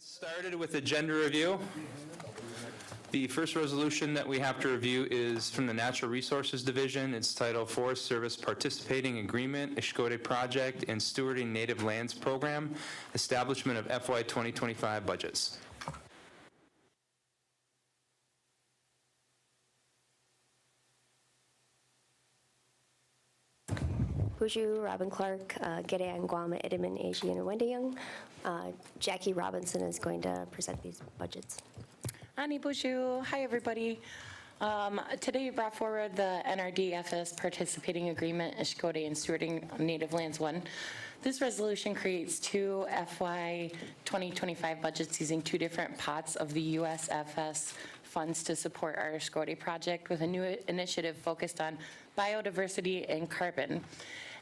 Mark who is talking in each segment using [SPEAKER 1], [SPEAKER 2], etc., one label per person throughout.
[SPEAKER 1] Started with agenda review. The first resolution that we have to review is from the Natural Resources Division. It's titled Forest Service Participating Agreement, Ishkote Project, and Stewarding Native Lands Program, Establishment of FY 2025 Budgets.
[SPEAKER 2] Bushu, Robin Clark, Gedeon Guam, Edmund Ashi, and Wendy Young. Jackie Robinson is going to present these budgets.
[SPEAKER 3] Ani Bushu. Hi, everybody. Today we brought forward the NRDFS Participating Agreement, Ishkote and Stewarding Native Lands 1. This resolution creates two FY 2025 budgets using two different pots of the USFS funds to support our Ishkote project with a new initiative focused on biodiversity and carbon.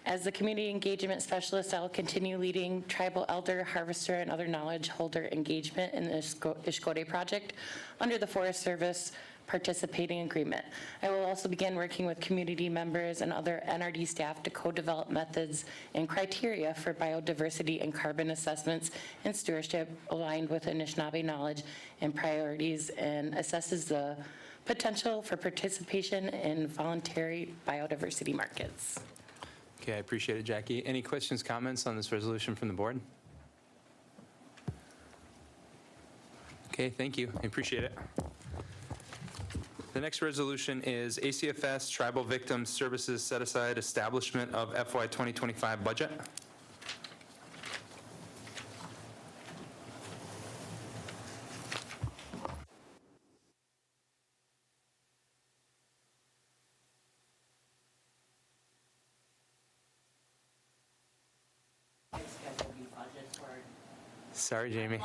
[SPEAKER 3] As the community engagement specialist, I will continue leading tribal elder, harvester, and other knowledge holder engagement in the Ishkote project under the Forest Service Participating Agreement. I will also begin working with community members and other NRD staff to co-develop methods and criteria for biodiversity and carbon assessments and stewardship aligned with Anishinaabe knowledge and priorities, and assesses the potential for participation in voluntary biodiversity markets.
[SPEAKER 1] Okay, I appreciate it, Jackie. Any questions, comments on this resolution from the board? Okay, thank you. I appreciate it. The next resolution is ACFS Tribal Victims Services Set Aside Establishment of FY 2025 Budget. Sorry, Jamie.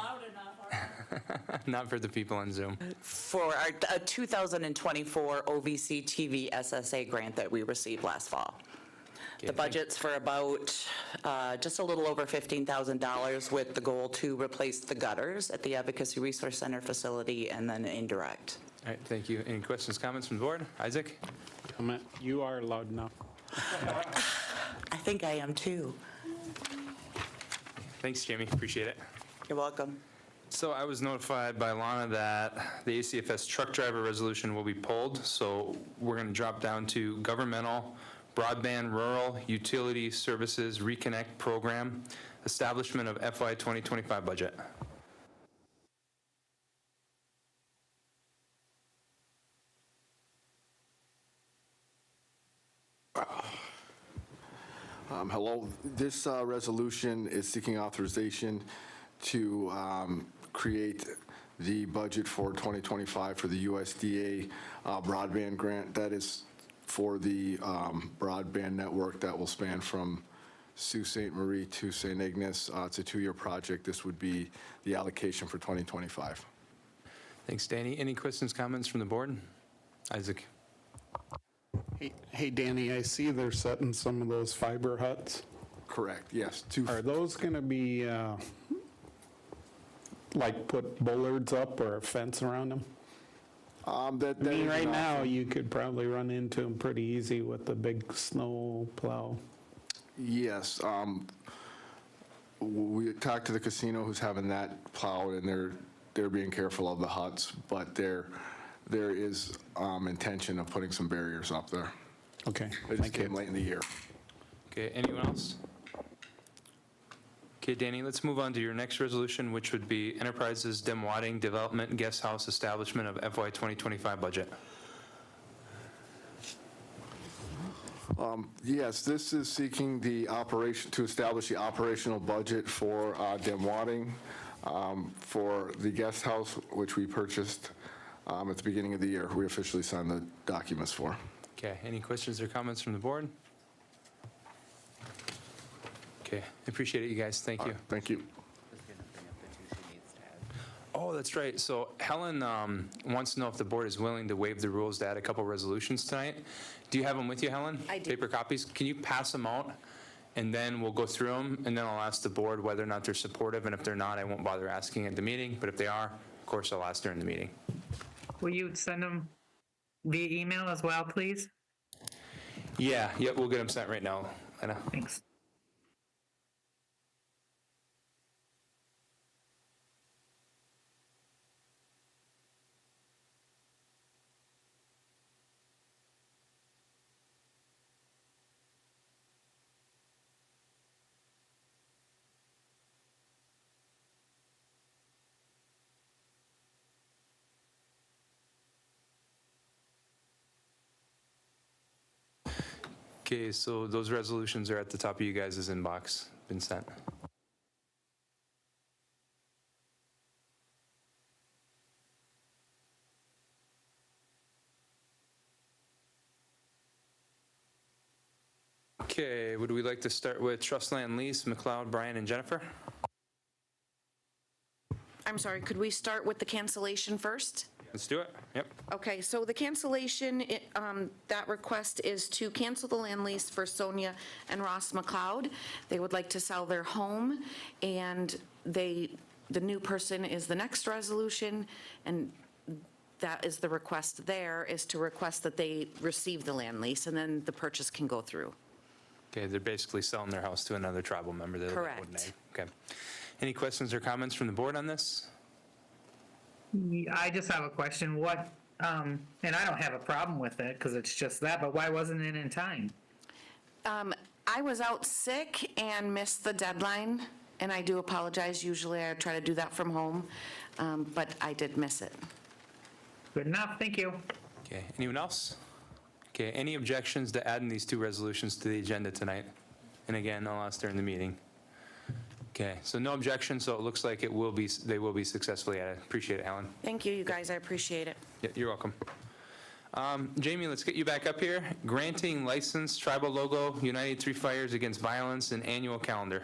[SPEAKER 1] Not for the people on Zoom.
[SPEAKER 4] For our 2024 OVC TV SSA grant that we received last fall.
[SPEAKER 1] Okay,
[SPEAKER 4] The budget's for about just a little over $15,000 with the goal to replace the gutters at the Advocacy Resource Center facility and then indirect.
[SPEAKER 1] All right, thank you. Any questions, comments from the board? Isaac?
[SPEAKER 5] Comment. You are loud enough.
[SPEAKER 4] I think I am too.
[SPEAKER 1] Thanks, Jamie. Appreciate it.
[SPEAKER 4] You're welcome.
[SPEAKER 1] So I was notified by Lana that the ACFS truck driver resolution will be pulled. So we're going to drop down to governmental broadband rural utility services reconnect program, establishment of FY 2025 budget.
[SPEAKER 6] Hello. This resolution is seeking authorization to create the budget for 2025 for the USDA broadband grant. That is for the broadband network that will span from Sault Ste. Marie to St. Ignace. It's a 2-year project. This would be the allocation for 2025.
[SPEAKER 1] Thanks, Danny. Any questions, comments from the board? Isaac?
[SPEAKER 5] Hey, Danny, I see they're setting some of those fiber huts.
[SPEAKER 6] Correct, yes.
[SPEAKER 5] Are those going to be, like, put bollards up or a fence around them? I mean, right now, you could probably run into them pretty easy with the big snow plow.
[SPEAKER 6] Yes. We talked to the casino who's having that plowed, and they're being careful of the huts, but there is intention of putting some barriers up there.
[SPEAKER 5] Okay,
[SPEAKER 6] It just
[SPEAKER 5] thank you.
[SPEAKER 6] came late in the year.
[SPEAKER 1] Okay, anyone else? Okay, Danny, let's move on to your next resolution, which would be Enterprises Demwadding Development Guest House Establishment of FY 2025 budget.
[SPEAKER 6] Yes, this is seeking the operation, to establish the operational budget for Demwadding for the guest house, which we purchased at the beginning of the year. We officially signed the documents for.
[SPEAKER 1] Okay, any questions or comments from the board? Okay, I appreciate it, you guys. Thank you.
[SPEAKER 6] Thank you.
[SPEAKER 1] Oh, that's right. So Helen wants to know if the board is willing to waive the rules to add a couple resolutions tonight. Do you have them with you, Helen?
[SPEAKER 3] I do.
[SPEAKER 1] Paper copies? Can you pass them out? And then we'll go through them, and then I'll ask the board whether or not they're supportive, and if they're not, I won't bother asking at the meeting, but if they are, of course, I'll ask during the meeting.
[SPEAKER 7] Will you send them via email as well, please?
[SPEAKER 1] Yeah, we'll get them sent right now. Lena.
[SPEAKER 7] Thanks.
[SPEAKER 1] Okay, so those resolutions are at the top of you guys' inbox, been sent. Okay, would we like to start with trust land lease, McLeod, Brian, and Jennifer?
[SPEAKER 8] I'm sorry, could we start with the cancellation first?
[SPEAKER 1] Let's do it. Yep.
[SPEAKER 8] Okay, so the cancellation, that request is to cancel the land lease for Sonia and Ross McLeod. They would like to sell their home, and the new person is the next resolution, and that is the request there, is to request that they receive the land lease, and then the purchase can go through.
[SPEAKER 1] Okay, they're basically selling their house to another tribal member. They live in
[SPEAKER 8] Correct.
[SPEAKER 1] Woodney. Okay. Any questions or comments from the board on this?
[SPEAKER 7] I just have a question. What, and I don't have a problem with it because it's just that, but why wasn't it in time?
[SPEAKER 8] I was out sick and missed the deadline, and I do apologize. Usually I try to do that from home, but I did miss it.
[SPEAKER 7] Good enough, thank you.
[SPEAKER 1] Okay, anyone else? Okay, any objections to adding these two resolutions to the agenda tonight? And again, I'll ask during the meeting. Okay, so no objections, so it looks like they will be successfully added. Appreciate it, Alan.
[SPEAKER 8] Thank you, you guys. I appreciate it.
[SPEAKER 1] Yeah, you're welcome. Jamie, let's get you back up here. Granting license, tribal logo, United Three Fires Against Violence, and annual calendar.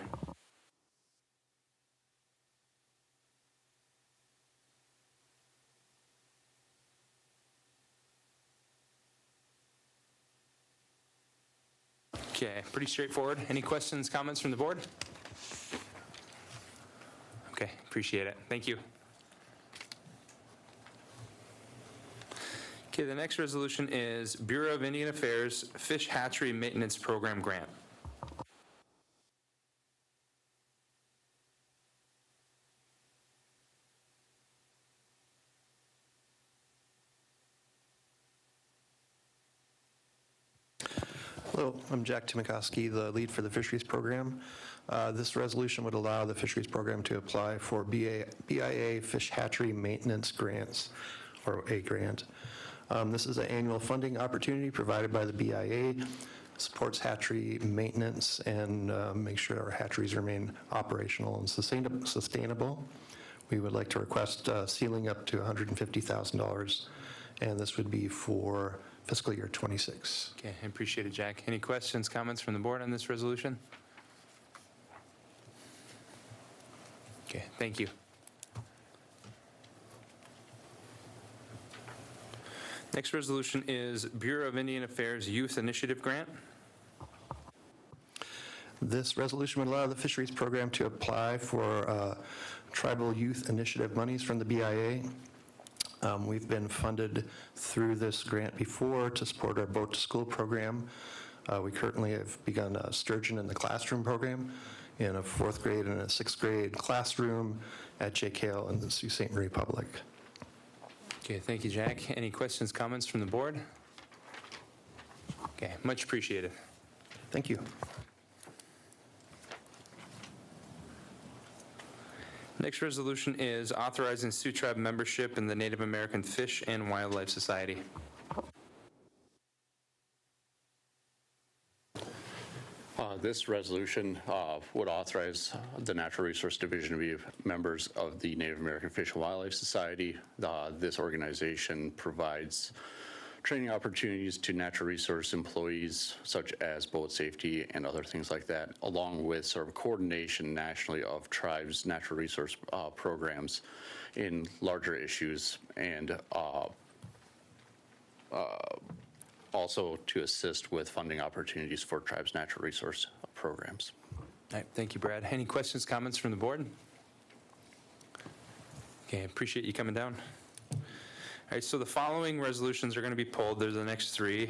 [SPEAKER 1] Okay, pretty straightforward. Any questions, comments from the board? Okay, appreciate it. Thank you. Okay, the next resolution is Bureau of Indian Affairs Fish Hatchery Maintenance Program Grant.
[SPEAKER 9] Hello, I'm Jack Timikoski, the lead for the fisheries program. This resolution would allow the fisheries program to apply for BIA fish hatchery maintenance grants, or a grant. This is an annual funding opportunity provided by the BIA, supports hatchery maintenance and makes sure our hatcheries remain operational and sustainable. We would like to request ceiling up to $150,000, and this would be for fiscal year 26.
[SPEAKER 1] Okay, I appreciate it, Jack. Any questions, comments from the board on this resolution? Okay, thank you. Next resolution is Bureau of Indian Affairs Youth Initiative Grant.
[SPEAKER 9] This resolution would allow the fisheries program to apply for tribal youth initiative monies from the BIA. We've been funded through this grant before to support our Boat to School program. We currently have begun a Sturgeon in the Classroom program in a 4th grade and a 6th grade classroom at J. Cale in the Sault Ste. Marie Public.
[SPEAKER 1] Okay, thank you, Jack. Any questions, comments from the board? Okay, much appreciated.
[SPEAKER 9] Thank you.
[SPEAKER 1] Next resolution is authorizing Sioux Tribe membership in the Native American Fish and Wildlife Society.
[SPEAKER 10] This resolution would authorize the Natural Resource Division to be members of the Native American Fish and Wildlife Society. This organization provides training opportunities to natural resource employees, such as boat safety and other things like that, along with sort of coordination nationally of tribes' natural resource programs in larger issues, and also to assist with funding opportunities for tribes' natural resource programs.
[SPEAKER 1] All right, thank you, Brad. Any questions, comments from the board? Okay, appreciate you coming down. All right, so the following resolutions are going to be pulled. They're the next three.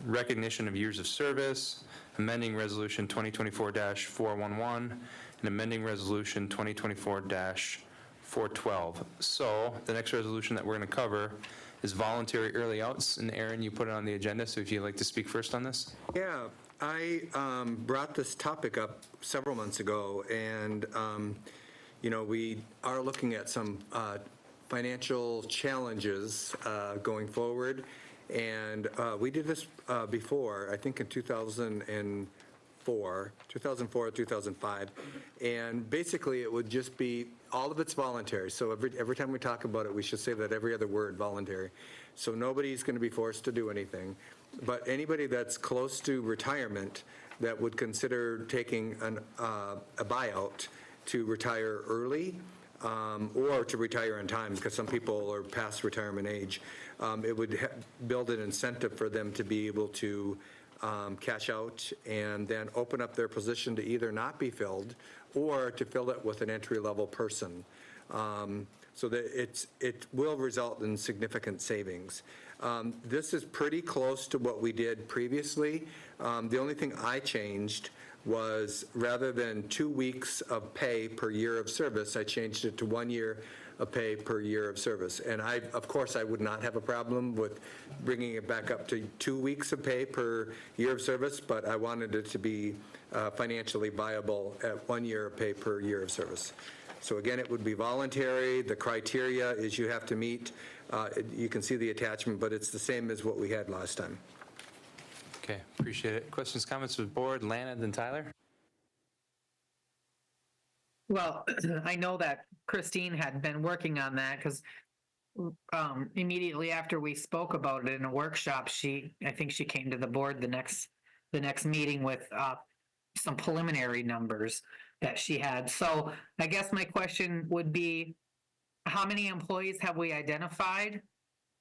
[SPEAKER 1] Recognition of years of service, amending Resolution 2024-411, and amending Resolution 2024-412. So the next resolution that we're going to cover is voluntary early outs. And Aaron, you put it on the agenda, so if you'd like to speak first on this.
[SPEAKER 11] Yeah, I brought this topic up several months ago, and, we are looking at some financial challenges going forward, And we did this before, I think in 2004, 2005. And basically, it would just be, all of it's voluntary. So every time we talk about it, we should say that every other word, voluntary. So nobody's going to be forced to do anything. But anybody that's close to retirement that would consider taking a buyout to retire early, or to retire in time, because some people are past retirement age, it would build an incentive for them to be able to cash out and then open up their position to either not be filled or to fill it with an entry-level person. So that it will result in significant savings. This is pretty close to what we did previously. The only thing I changed was, rather than 2 weeks of pay per year of service, I changed it to 1 year of pay per year of service. And of course, I would not have a problem with bringing it back up to 2 weeks of pay per year of service, but I wanted it to be financially viable at 1 year of pay per year of service. So again, it would be voluntary. The criteria is you have to meet, you can see the attachment, but it's the same as what we had last time.
[SPEAKER 1] Okay, appreciate it. Questions, comments with board? Lana, then Tyler?
[SPEAKER 7] Well, I know that Christine had been working on that because immediately after we spoke about it in a workshop, I think she came to the board the next meeting with some preliminary numbers that she had. So I guess my question would be, how many employees have we identified?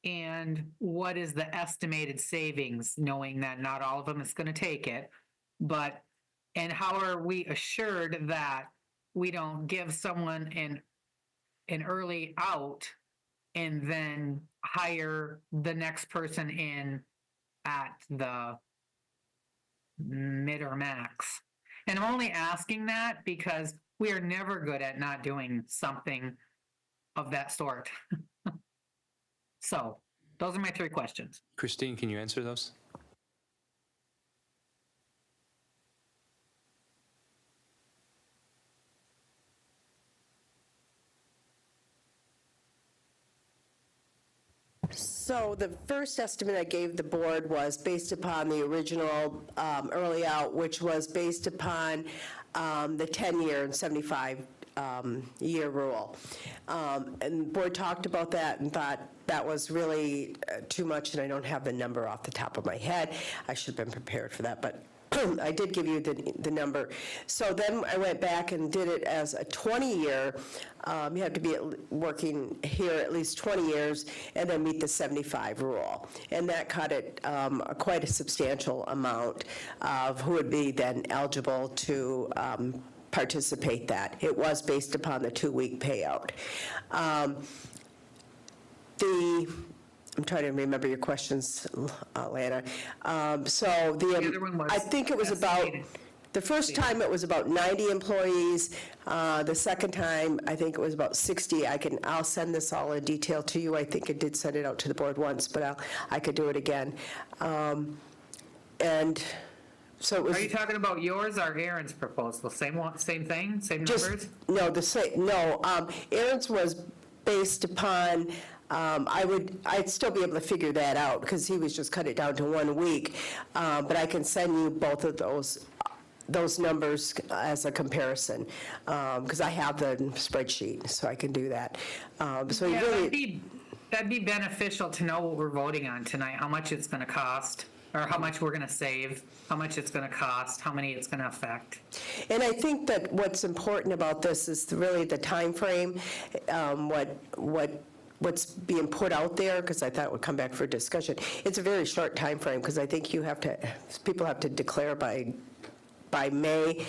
[SPEAKER 7] And what is the estimated savings, knowing that not all of them is going to take it? And how are we assured that we don't give someone an early out and then hire the next person in at the mid or max? And I'm only asking that because we are never good at not doing something of that sort. So those are my 3 questions.
[SPEAKER 1] Christine, can you answer those?
[SPEAKER 12] So the first estimate I gave the board was based upon the original early out, which was based upon the 10-year and 75-year rule. And the board talked about that and thought that was really too much, and I don't have the number off the top of my head. I should have been prepared for that, but I did give you the number. So then I went back and did it as a 20-year. You have to be working here at least 20 years and then meet the 75 rule. And that cut it quite a substantial amount of who would be then eligible to participate that. It was based upon the 2-week payout. I'm trying to remember your questions, Lana. So
[SPEAKER 7] The other one was
[SPEAKER 12] I think it was about,
[SPEAKER 7] estimated.
[SPEAKER 12] the first time it was about 90 employees. The second time, I think it was about 60. I'll send this all in detail to you. I think I did send it out to the board once, but I could do it again. And so it was.
[SPEAKER 7] Are you talking about yours or Aaron's proposal? Same thing, same numbers?
[SPEAKER 12] Aaron's was based upon, I'd still be able to figure that out because he was just cut it down to 1 week. But I can send you both of those numbers as a comparison because I have the spreadsheet, so I can do that. So
[SPEAKER 7] Yeah,
[SPEAKER 12] really,
[SPEAKER 7] that'd be beneficial to know what we're voting on tonight, how much it's going to cost, or how much we're going to save, how much it's going to cost, how many it's going to affect.
[SPEAKER 12] and I think that what's important about this is really the timeframe, what's being put out there, because I thought it would come back for discussion. It's a very short time frame because I think people have to declare by May,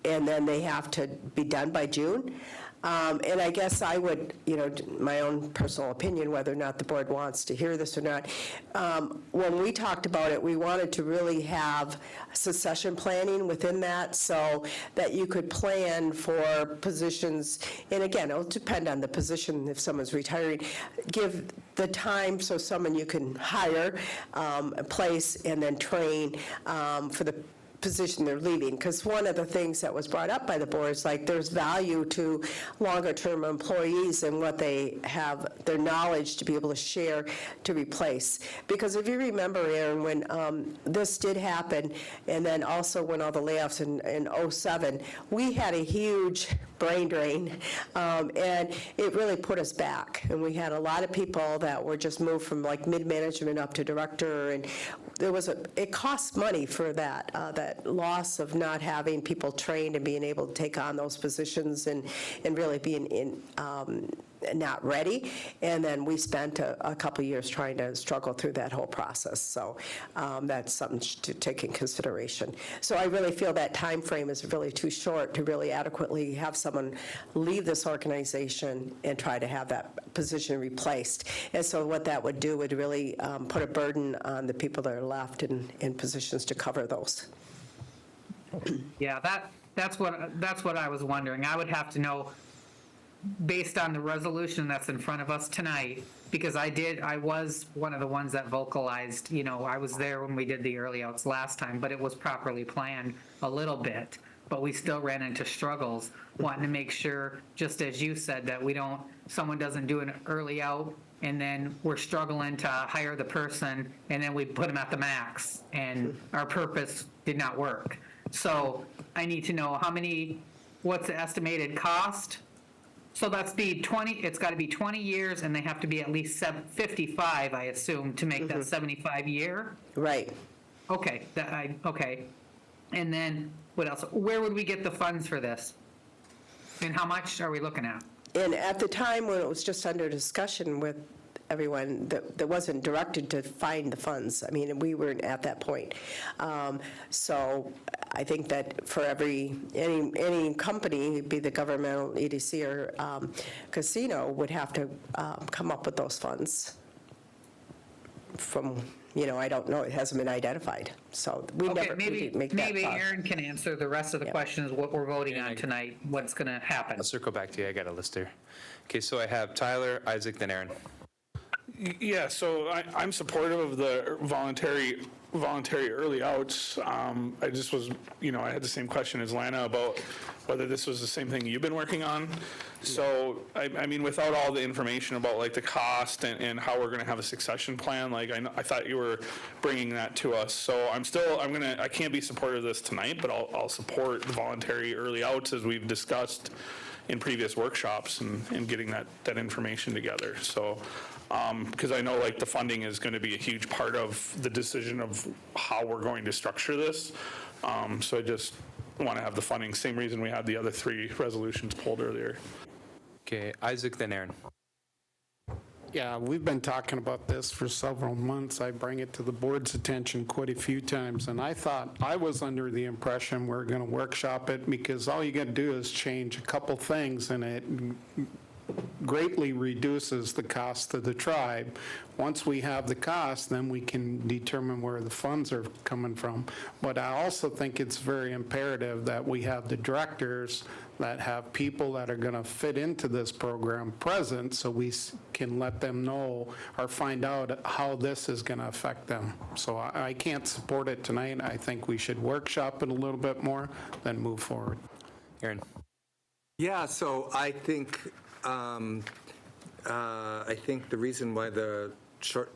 [SPEAKER 12] and then they have to be done by June. And I guess I would, my own personal opinion, whether or not the board wants to hear this or not, when we talked about it, we wanted to really have succession planning within that so that you could plan for positions, and again, it'll depend on the position if someone's retiring, give the time so someone you can hire, place, and then train for the position they're leaving, because one of the things that was brought up by the board is like there's value to longer-term employees and what they have, their knowledge to be able to share to replace. Because if you remember, Aaron, when this did happen, and then also when all the layoffs in '07, we had a huge brain drain, and it really put us back. And we had a lot of people that were just moved from like mid-management up to director, and it costs money for that, that loss of not having people trained and being able to take on those positions and really being not ready. And then we spent a couple years trying to struggle through that whole process. So that's something to take in consideration. So I really feel that time frame is really too short to really adequately have someone leave this organization and try to have that position replaced. And so what that would do would really put a burden on the people that are left in positions to cover those.
[SPEAKER 7] Yeah, that's what I was wondering. I would have to know, based on the resolution that's in front of us tonight, because I was one of the ones that vocalized, I was there when we did the early outs last time, but it was properly planned a little bit, but we still ran into struggles, wanting to make sure, just as you said, that someone doesn't do an early out, and then we're struggling to hire the person, and then we put them at the max, and our purpose did not work. So I need to know what's the estimated cost? So it's got to be 20 years, and they have to be at least 55, I assume, to make that 75 year?
[SPEAKER 12] Right.
[SPEAKER 7] Okay, okay. And then, what else? Where would we get the funds for this? And how much are we looking at?
[SPEAKER 12] And at the time when it was just under discussion with everyone, that wasn't directed to find the funds. I mean, we weren't at that point. So I think that for any company, be the governmental EDC or casino, would have to come up with those funds from, I don't know, it hasn't been identified. So we never did make that
[SPEAKER 7] maybe
[SPEAKER 12] far.
[SPEAKER 7] Aaron can answer the rest of the questions, what we're voting on tonight, what's going to happen.
[SPEAKER 1] I'll circle back to you. I got a list here. Okay, so I have Tyler, Isaac, then Aaron.
[SPEAKER 5] Yeah, so I'm supportive of the voluntary early outs. I just was, I had the same question as Lana about whether this was the same thing you've been working on. So, I mean, without all the information about like the cost and how we're going to have a succession plan, like I thought you were bringing that to us. So I can't be supportive of this tonight, but I'll support the voluntary early outs as we've discussed in previous workshops and getting that information together. So, because I know like the funding is going to be a huge part of the decision of how we're going to structure this. So I just want to have the funding, same reason we had the other three resolutions pulled earlier.
[SPEAKER 1] Okay, Isaac, then Aaron.
[SPEAKER 5] Yeah, we've been talking about this for several months. I bring it to the board's attention quite a few times, and I was under the impression we're going to workshop it because all you got to do is change a couple things, and it greatly reduces the cost to the tribe. Once we have the cost, then we can determine where the funds are coming from. But I also think it's very imperative that we have the directors that have people that are going to fit into this program present so we can let them know or find out how this is going to affect them. So I can't support it tonight. I think we should workshop it a little bit more, then move forward.
[SPEAKER 1] Aaron.
[SPEAKER 11] Yeah, so I think the reason why the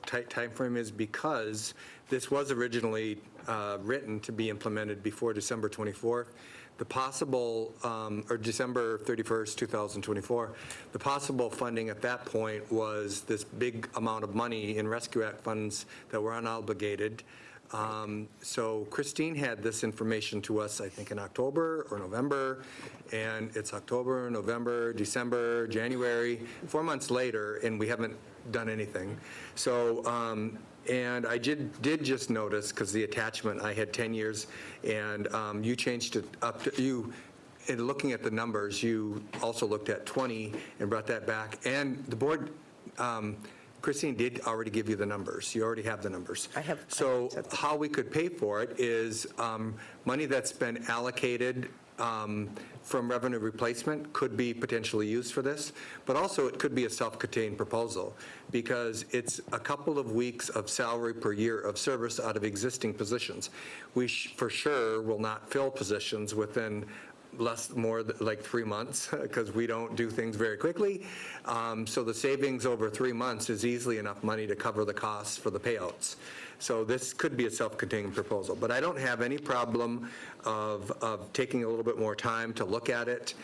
[SPEAKER 11] tight time frame is because this was originally written to be implemented before December 24th. The possible, or December 31st, 2024, the possible funding at that point was this big amount of money in Rescue Act funds that were unobligated. So Christine had this information to us, I think, in October or November, and it's October, November, December, January, 4 months later, and we haven't done anything. So, and I did just notice, because the attachment, I had 10 years, and you changed it up to, in looking at the numbers, you also looked at 20 and brought that back, and the board, Christine did already give you the numbers. You already have the numbers.
[SPEAKER 12] I have.
[SPEAKER 11] So how we could pay for it is money that's been allocated from revenue replacement could be potentially used for this, but also it could be a self-contained proposal because it's a couple of weeks of salary per year of service out of existing positions. We for sure will not fill positions within like 3 months because we don't do things very quickly. So the savings over 3 months is easily enough money to cover the costs for the payouts. So this could be a self-contained proposal, but I don't have any problem of taking a little bit more time to look at it.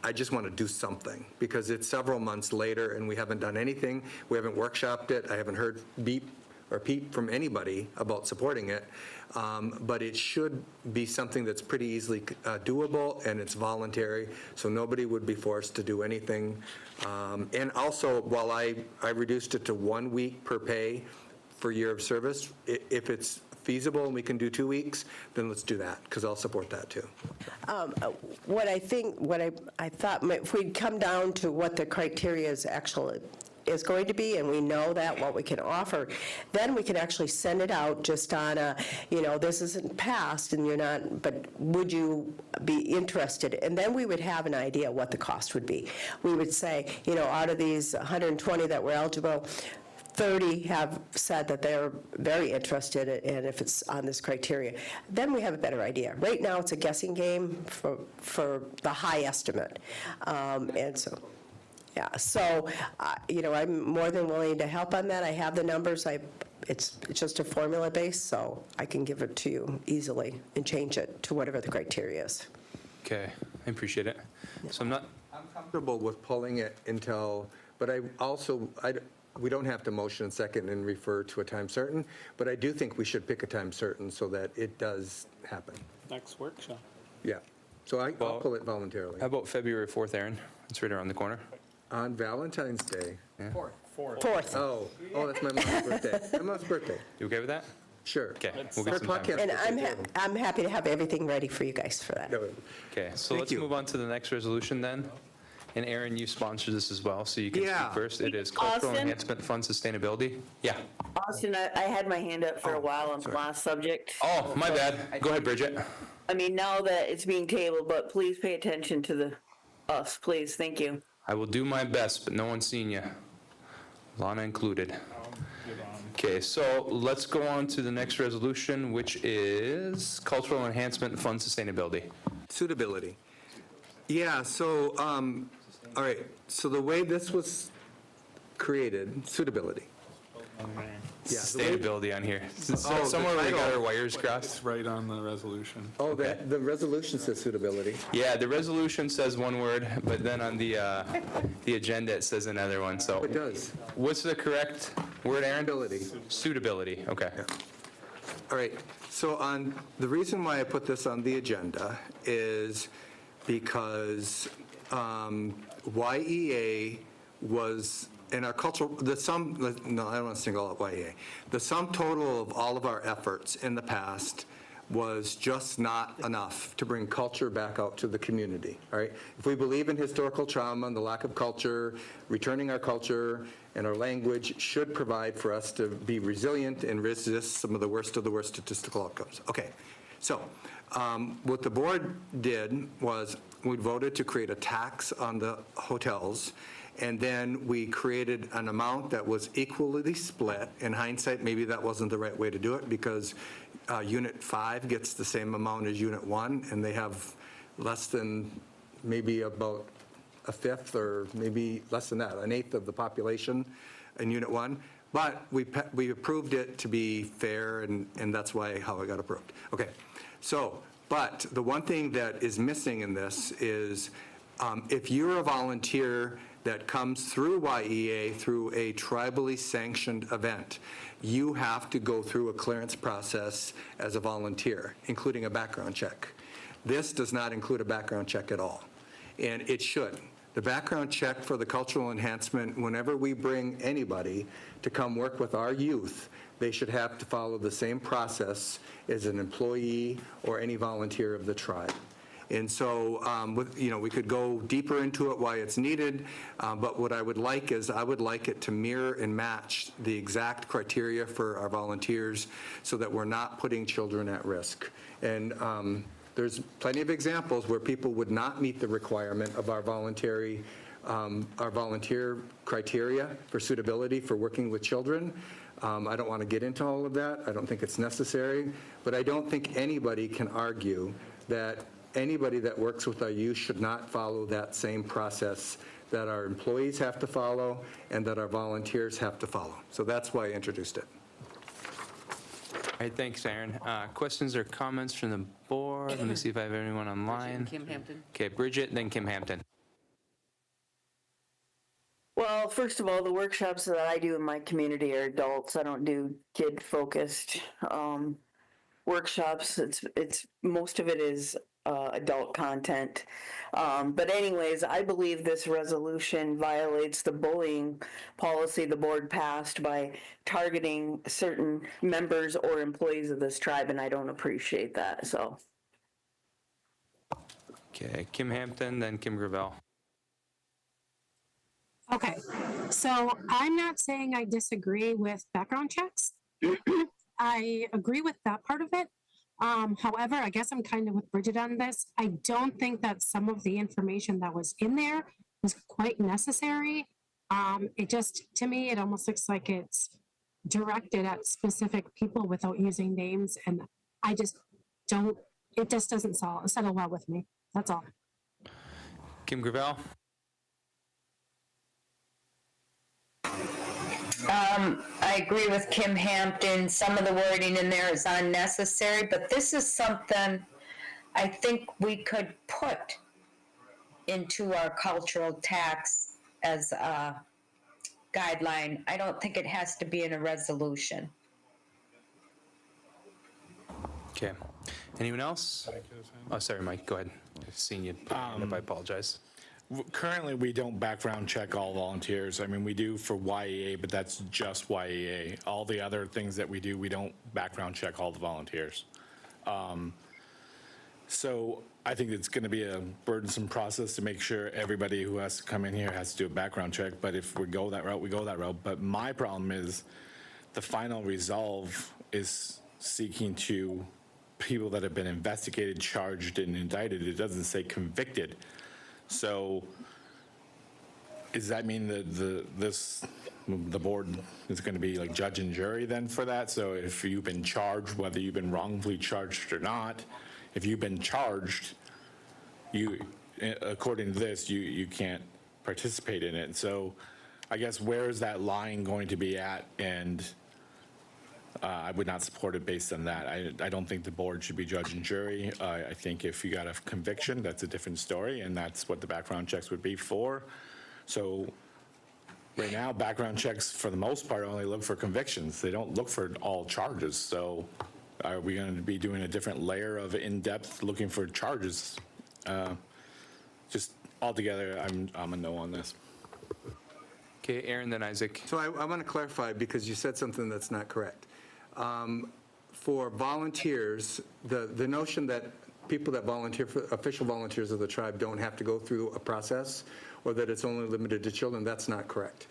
[SPEAKER 11] I just want to do something because it's several months later and we haven't done anything. We haven't workshopped it. I haven't heard beep or peep from anybody about supporting it. But it should be something that's pretty easily doable and it's voluntary, so nobody would be forced to do anything. And also, while I reduced it to 1 week per pay for year of service, if it's feasible and we can do 2 weeks, then let's do that, because I'll support that too.
[SPEAKER 12] What I thought, if we'd come down to what the criteria is going to be, and we know that, what we can offer, then we can actually send it out just on a, this isn't passed and you're not, but would you be interested? And then we would have an idea what the cost would be. We would say, out of these 120 that were eligible, 30 have said that they're very interested in if it's on this criteria. Then we have a better idea. Right now, it's a guessing game for the high estimate. And so, yeah, so, I'm more than willing to help on that. I have the numbers. It's just a formula base, so I can give it to you easily and change it to whatever the criteria is.
[SPEAKER 1] Okay, I appreciate it. So I'm
[SPEAKER 11] Comfortable with pulling it until, but we don't have to motion second and refer to a time certain, but I do think we should pick a time certain so that it does happen.
[SPEAKER 5] Next workshop.
[SPEAKER 11] Yeah, so I'll pull it voluntarily.
[SPEAKER 1] How about February 4th, Aaron? It's right around the corner.
[SPEAKER 11] On Valentine's Day.
[SPEAKER 12] Fourth.
[SPEAKER 11] Oh, that's my mom's birthday. My mom's birthday.
[SPEAKER 1] You okay with that?
[SPEAKER 11] Sure.
[SPEAKER 1] Okay, we'll get
[SPEAKER 11] Her
[SPEAKER 1] some time.
[SPEAKER 11] podcast
[SPEAKER 12] And
[SPEAKER 11] birthday, too.
[SPEAKER 12] I'm happy to have everything ready for you guys for that.
[SPEAKER 11] No,
[SPEAKER 1] Okay, so
[SPEAKER 11] Thank
[SPEAKER 1] let's
[SPEAKER 11] you.
[SPEAKER 1] move on to the next resolution then. And Aaron, you sponsored this as well, so you can
[SPEAKER 11] Yeah.
[SPEAKER 1] speak first. It is Cultural
[SPEAKER 13] Austin?
[SPEAKER 1] Enhancement Fund Sustainability. Yeah.
[SPEAKER 13] Austin, I had my hand up for a while on the last subject.
[SPEAKER 1] Oh, my bad. Go ahead, Bridget.
[SPEAKER 13] I mean, now that it's being tabled, but please pay attention to us, please. Thank you.
[SPEAKER 1] I will do my best, but no one's seen you. Lana included. Okay, so let's go on to the next resolution, which is Cultural Enhancement Fund Sustainability.
[SPEAKER 11] Suitability. Yeah, so, all right, so the way this was created, suitability. Yeah, the way-
[SPEAKER 1] Sustainability on here.
[SPEAKER 11] the
[SPEAKER 1] Somewhere we got
[SPEAKER 11] title.
[SPEAKER 1] our wires crossed.
[SPEAKER 5] It's right on the resolution.
[SPEAKER 11] Oh, the resolution says suitability.
[SPEAKER 1] Yeah, the resolution says one word, but then on the agenda, it says another one, so.
[SPEAKER 11] It does.
[SPEAKER 1] What's the correct word, Aaron?
[SPEAKER 11] Suitability.
[SPEAKER 1] Suitability, okay.
[SPEAKER 11] All right, so the reason why I put this on the agenda is because YEA was, in our cultural, I don't want to single out YEA. The sum total of all of our efforts in the past was just not enough to bring culture back out to the community, all right? If we believe in historical trauma and the lack of culture, returning our culture and our language should provide for us to be resilient and resist some of the worst statistical outcomes. Okay, so what the board did was we voted to create a tax on the hotels, and then we created an amount that was equally split. In hindsight, maybe that wasn't the right way to do it because Unit 5 gets the same amount as Unit 1, and they have less than maybe about a fifth or maybe less than that, an eighth of the population in Unit 1. But we approved it to be fair, and that's how it got approved. Okay, so, but the one thing that is missing in this is if you're a volunteer that comes through YEA through a tribally sanctioned event, you have to go through a clearance process as a volunteer, including a background check. This does not include a background check at all, and it should. The background check for the cultural enhancement, whenever we bring anybody to come work with our youth, they should have to follow the same process as an employee or any volunteer of the tribe. And so, we could go deeper into it, why it's needed, but what I would like is I would like it to mirror and match the exact criteria for our volunteers so that we're not putting children at risk. And There's plenty of examples where people would not meet the requirement of our volunteer criteria for suitability for working with children. I don't want to get into all of that. I don't think it's necessary. But I don't think anybody can argue that anybody that works with our youth should not follow that same process that our employees have to follow and that our volunteers have to follow. So that's why I introduced it.
[SPEAKER 1] All right, thanks, Aaron. Questions or comments from the board? Let me see if I have anyone online.
[SPEAKER 13] Kim Hampton.
[SPEAKER 1] Okay, Bridget, then Kim Hampton.
[SPEAKER 13] Well, first of all, the workshops that I do in my community are adults. I don't do kid-focused workshops. It's most of it is adult content. But anyways, I believe this resolution violates the bullying policy the board passed by targeting certain members or employees of this tribe, and I don't appreciate that, so.
[SPEAKER 1] Okay, Kim Hampton, then Kim Gravel.
[SPEAKER 14] Okay, so I'm not saying I disagree with background checks. I agree with that part of it. However, I guess I'm kind of with Bridget on this. I don't think that some of the information that was in there was quite necessary. It just, to me, it almost looks like it's directed at specific people without using names. And I just don't, it just doesn't settle well with me. That's all.
[SPEAKER 1] Kim Gravel?
[SPEAKER 15] I agree with Kim Hampton. Some of the wording in there is unnecessary, but this is something I think we could put into our cultural tax as a guideline. I don't think it has to be in a resolution.
[SPEAKER 1] Okay. Anyone else? Oh, sorry, Mike, go ahead. I've seen you. I apologize.
[SPEAKER 5] Currently, we don't background check all volunteers. I mean, we do for YEA, but that's just YEA. All the other things that we do, we don't background check all the volunteers. So I think it's going to be a burdensome process to make sure everybody who has to come in here has to do a background check. But if we go that route, we go that route. But my problem is the final resolve is seeking to people that have been investigated, charged, and indicted. It doesn't say convicted. So does that mean that the board is going to be like judge and jury then for that? So if you've been charged, whether you've been wrongfully charged or not, if you've been charged, according to this, you can't participate in it. So I guess where is that line going to be at? And I would not support it based on that. I don't think the board should be judge and jury. I think if you got a conviction, that's a different story, and that's what the background checks would be for. So right now, background checks, for the most part, only look for convictions. They don't look for all charges. So are we going to be doing a different layer of in-depth looking for charges? Just altogether, I'm a no on this.
[SPEAKER 1] Okay, Aaron, then Isaac.
[SPEAKER 11] So I want to clarify because you said something that's not correct. For volunteers, the notion that people that volunteer, for official volunteers of the tribe don't have to go through a process or that it's only limited to children, that's not correct.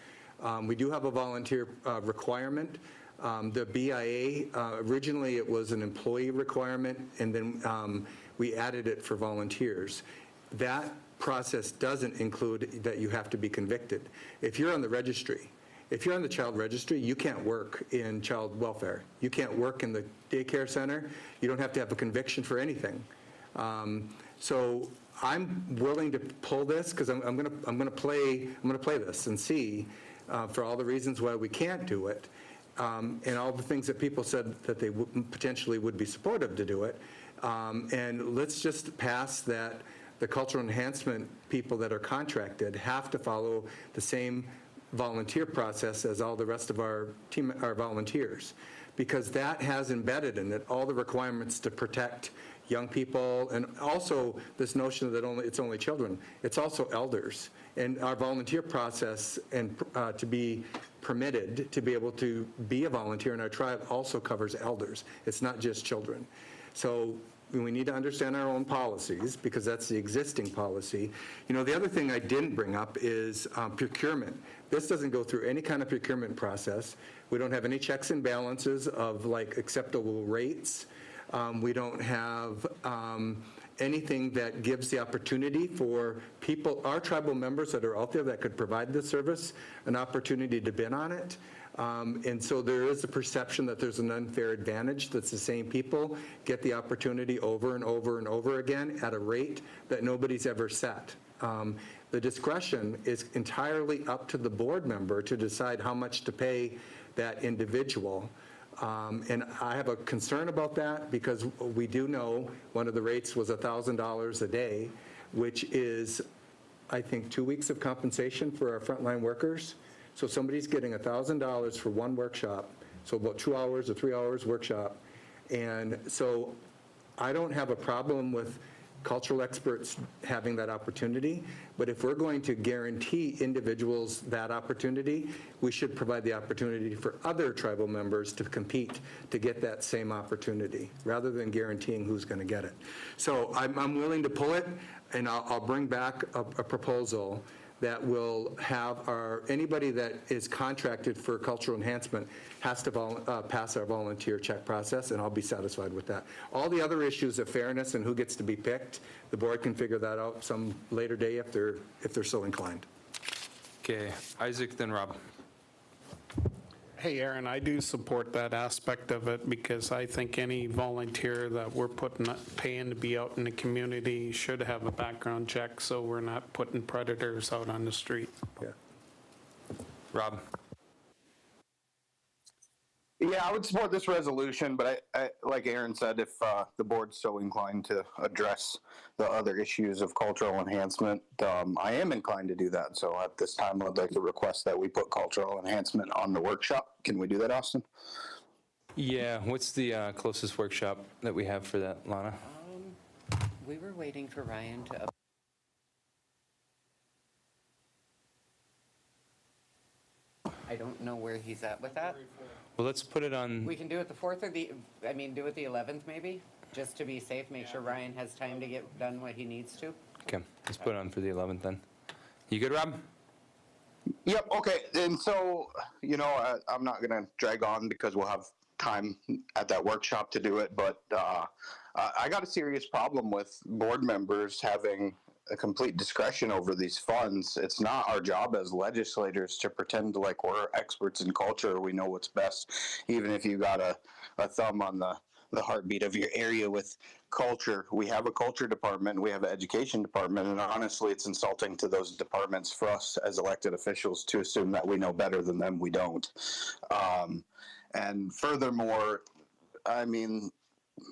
[SPEAKER 11] We do have a volunteer requirement. The BIA, originally it was an employee requirement, and then we added it for volunteers. That process doesn't include that you have to be convicted. If you're on the registry, if you're on the child registry, you can't work in child welfare. You can't work in the daycare center. You don't have to have a conviction for anything. So I'm willing to pull this because I'm going to play this and see for all the reasons why we can't do it, and all the things that people said that they potentially would be supportive to do it. And let's just pass that the cultural enhancement people that are contracted have to follow the same volunteer process as all the rest of our volunteers, because that has embedded in it all the requirements to protect young people, and also this notion that it's only children. It's also elders, and our volunteer process and to be permitted to be able to be a volunteer in our tribe also covers elders. It's not just children. So we need to understand our own policies because that's the existing policy. You know, the other thing I didn't bring up is procurement. This doesn't go through any kind of procurement process. We don't have any checks and balances of like acceptable rates. We don't have anything that gives the opportunity for people, our tribal members that are out there that could provide this service, an opportunity to bid on it. And so there is a perception that there's an unfair advantage, that's the same people get the opportunity over and over and over again at a rate that nobody's ever set. The discretion is entirely up to the board member to decide how much to pay that individual. And I have a concern about that because we do know one of the rates was $1,000 a day, which is, I think, 2 weeks of compensation for our frontline workers. So somebody's getting $1,000 for one workshop, so about 2 hours or 3 hours workshop. And so I don't have a problem with cultural experts having that opportunity, but if we're going to guarantee individuals that opportunity, we should provide the opportunity for other tribal members to compete to get that same opportunity, rather than guaranteeing who's going to get it. So I'm willing to pull it, and I'll bring back a proposal that will have anybody that is contracted for cultural enhancement has to pass our volunteer check process, and I'll be satisfied with that. All the other issues of fairness and who gets to be picked, the board can figure that out some later day if they're so inclined.
[SPEAKER 1] Okay, Isaac, then Rob.
[SPEAKER 5] Hey, Aaron, I do support that aspect of it because I think any volunteer that we're paying to be out in the community should have a background check so we're not putting predators out on the street.
[SPEAKER 11] Yeah.
[SPEAKER 1] Rob.
[SPEAKER 16] Yeah, I would support this resolution, but I like Aaron said, if the board's so inclined to address the other issues of cultural enhancement, I am inclined to do that. So at this time, I'd like to request that we put cultural enhancement on the workshop. Can we do that, Austin?
[SPEAKER 1] Yeah, what's the closest workshop that we have for that, Lana?
[SPEAKER 17] We were waiting for Ryan to. I don't know where he's at with that.
[SPEAKER 1] Well, let's put it on.
[SPEAKER 17] We can do it the 4th or do it the 11th maybe, just to be safe, make sure Ryan has time to get done what he needs to.
[SPEAKER 1] Okay, let's put it on for the 11th then. You good, Rob?
[SPEAKER 16] Yep, okay. And so, I'm not going to drag on because we'll have time at that workshop to do it, but I got a serious problem with board members having a complete discretion over these funds. It's not our job as legislators to pretend like we're experts in culture. We know what's best, even if you got a thumb on the heartbeat of your area with culture. We have a culture department, we have an education department, and honestly, it's insulting to those departments for us as elected officials to assume that we know better than them. We don't. And furthermore, I mean,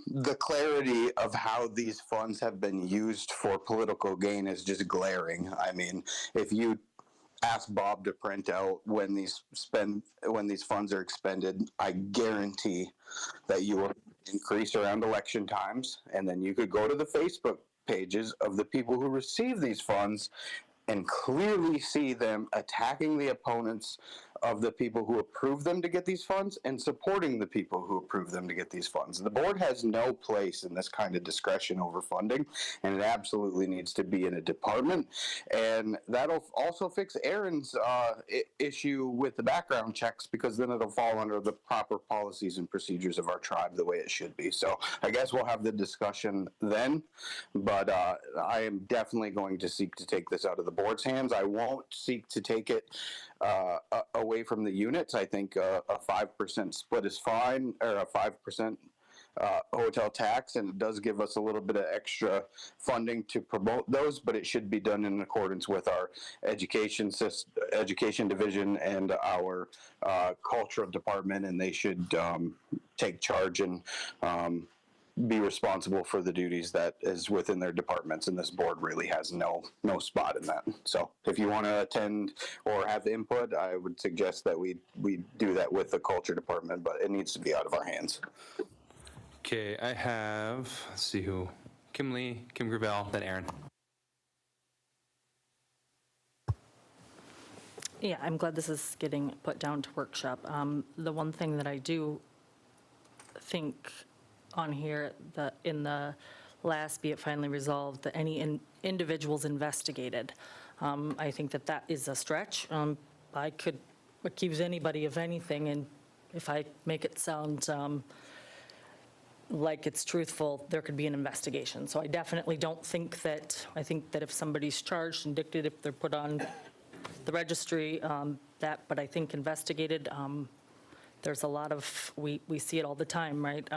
[SPEAKER 16] the clarity of how these funds have been used for political gain is just glaring. I mean, if you ask Bob to print out when these funds are expended, I guarantee that you will increase around election times, and then you could go to the Facebook pages of the people who receive these funds and clearly see them attacking the opponents of the people who approve them to get these funds and supporting the people who approve them to get these funds. The board has no place in this kind of discretion over funding, and it absolutely needs to be in a department. And that'll also fix Aaron's issue with the background checks, because then it'll fall under the proper policies and procedures of our tribe the way it should be. So I guess we'll have the discussion then, but I am definitely going to seek to take this out of the board's hands. I won't seek to take it away from the units. I think a 5% split is fine, or a 5% hotel tax, and it does give us a little bit of extra funding to promote those, but it should be done in accordance with our education division and our cultural department, and they should take charge and be responsible for the duties that is within their departments, and this board really has no spot in that. So if you want to attend or have input, I would suggest that we do that with the culture department, but it needs to be out of our hands.
[SPEAKER 1] Okay, I have, let's see who, Kim Lee, Kim Gravel, then Aaron.
[SPEAKER 18] Yeah, I'm glad this is getting put down to workshop. The one thing that I do think on here, in the last be it finally resolved, that any individuals investigated, I think that is a stretch. I could accuse anybody of anything, and if I make it sound like it's truthful, there could be an investigation. So I definitely don't think that, I think that if somebody's charged, indicted, if they're put on the registry, but I think investigated, there's a lot of, we see it all the time, right?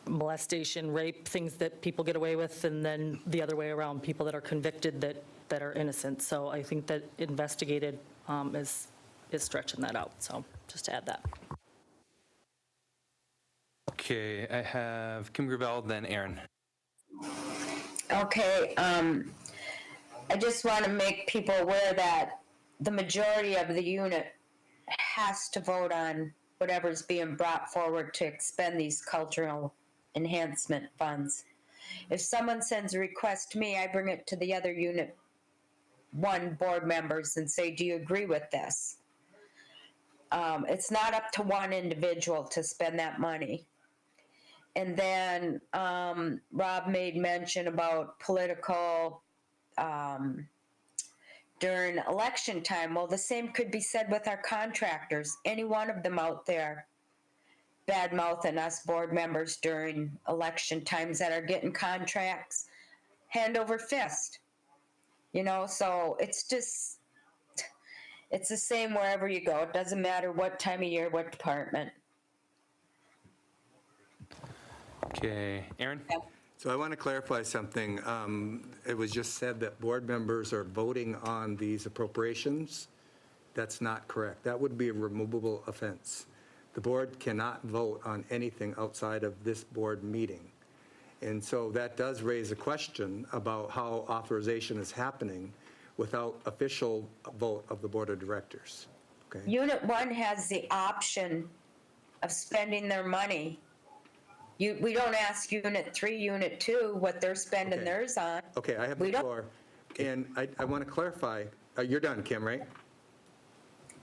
[SPEAKER 18] Molestation, rape, things that people get away with, and then the other way around, people that are convicted that are innocent. So I think that investigated is stretching that out. So just to add that.
[SPEAKER 1] Okay, I have Kim Gravel, then Aaron.
[SPEAKER 15] Okay, I just want to make people aware that the majority of the unit has to vote on whatever's being brought forward to expend these cultural enhancement funds. If someone sends a request to me, I bring it to the other unit 1 board members and say, do you agree with this? It's not up to one individual to spend that money. And then Rob made mention about political during election time. Well, the same could be said with our contractors. Any one of them out there bad-mouthing us board members during election times that are getting contracts hand over fist. You know, so it's just, it's the same wherever you go. It doesn't matter what time of year, what department.
[SPEAKER 1] Okay, Aaron?
[SPEAKER 11] So I want to clarify something. It was just said that board members are voting on these appropriations. That's not correct. That would be a removable offense. The board cannot vote on anything outside of this board meeting. And so that does raise a question about how authorization is happening without official vote of the board of directors. Okay?
[SPEAKER 15] Unit 1 has the option of spending their money. We don't ask Unit 3, Unit 2 what they're spending theirs on.
[SPEAKER 11] Okay, I have the floor. And I want to clarify, you're done, Kim, right?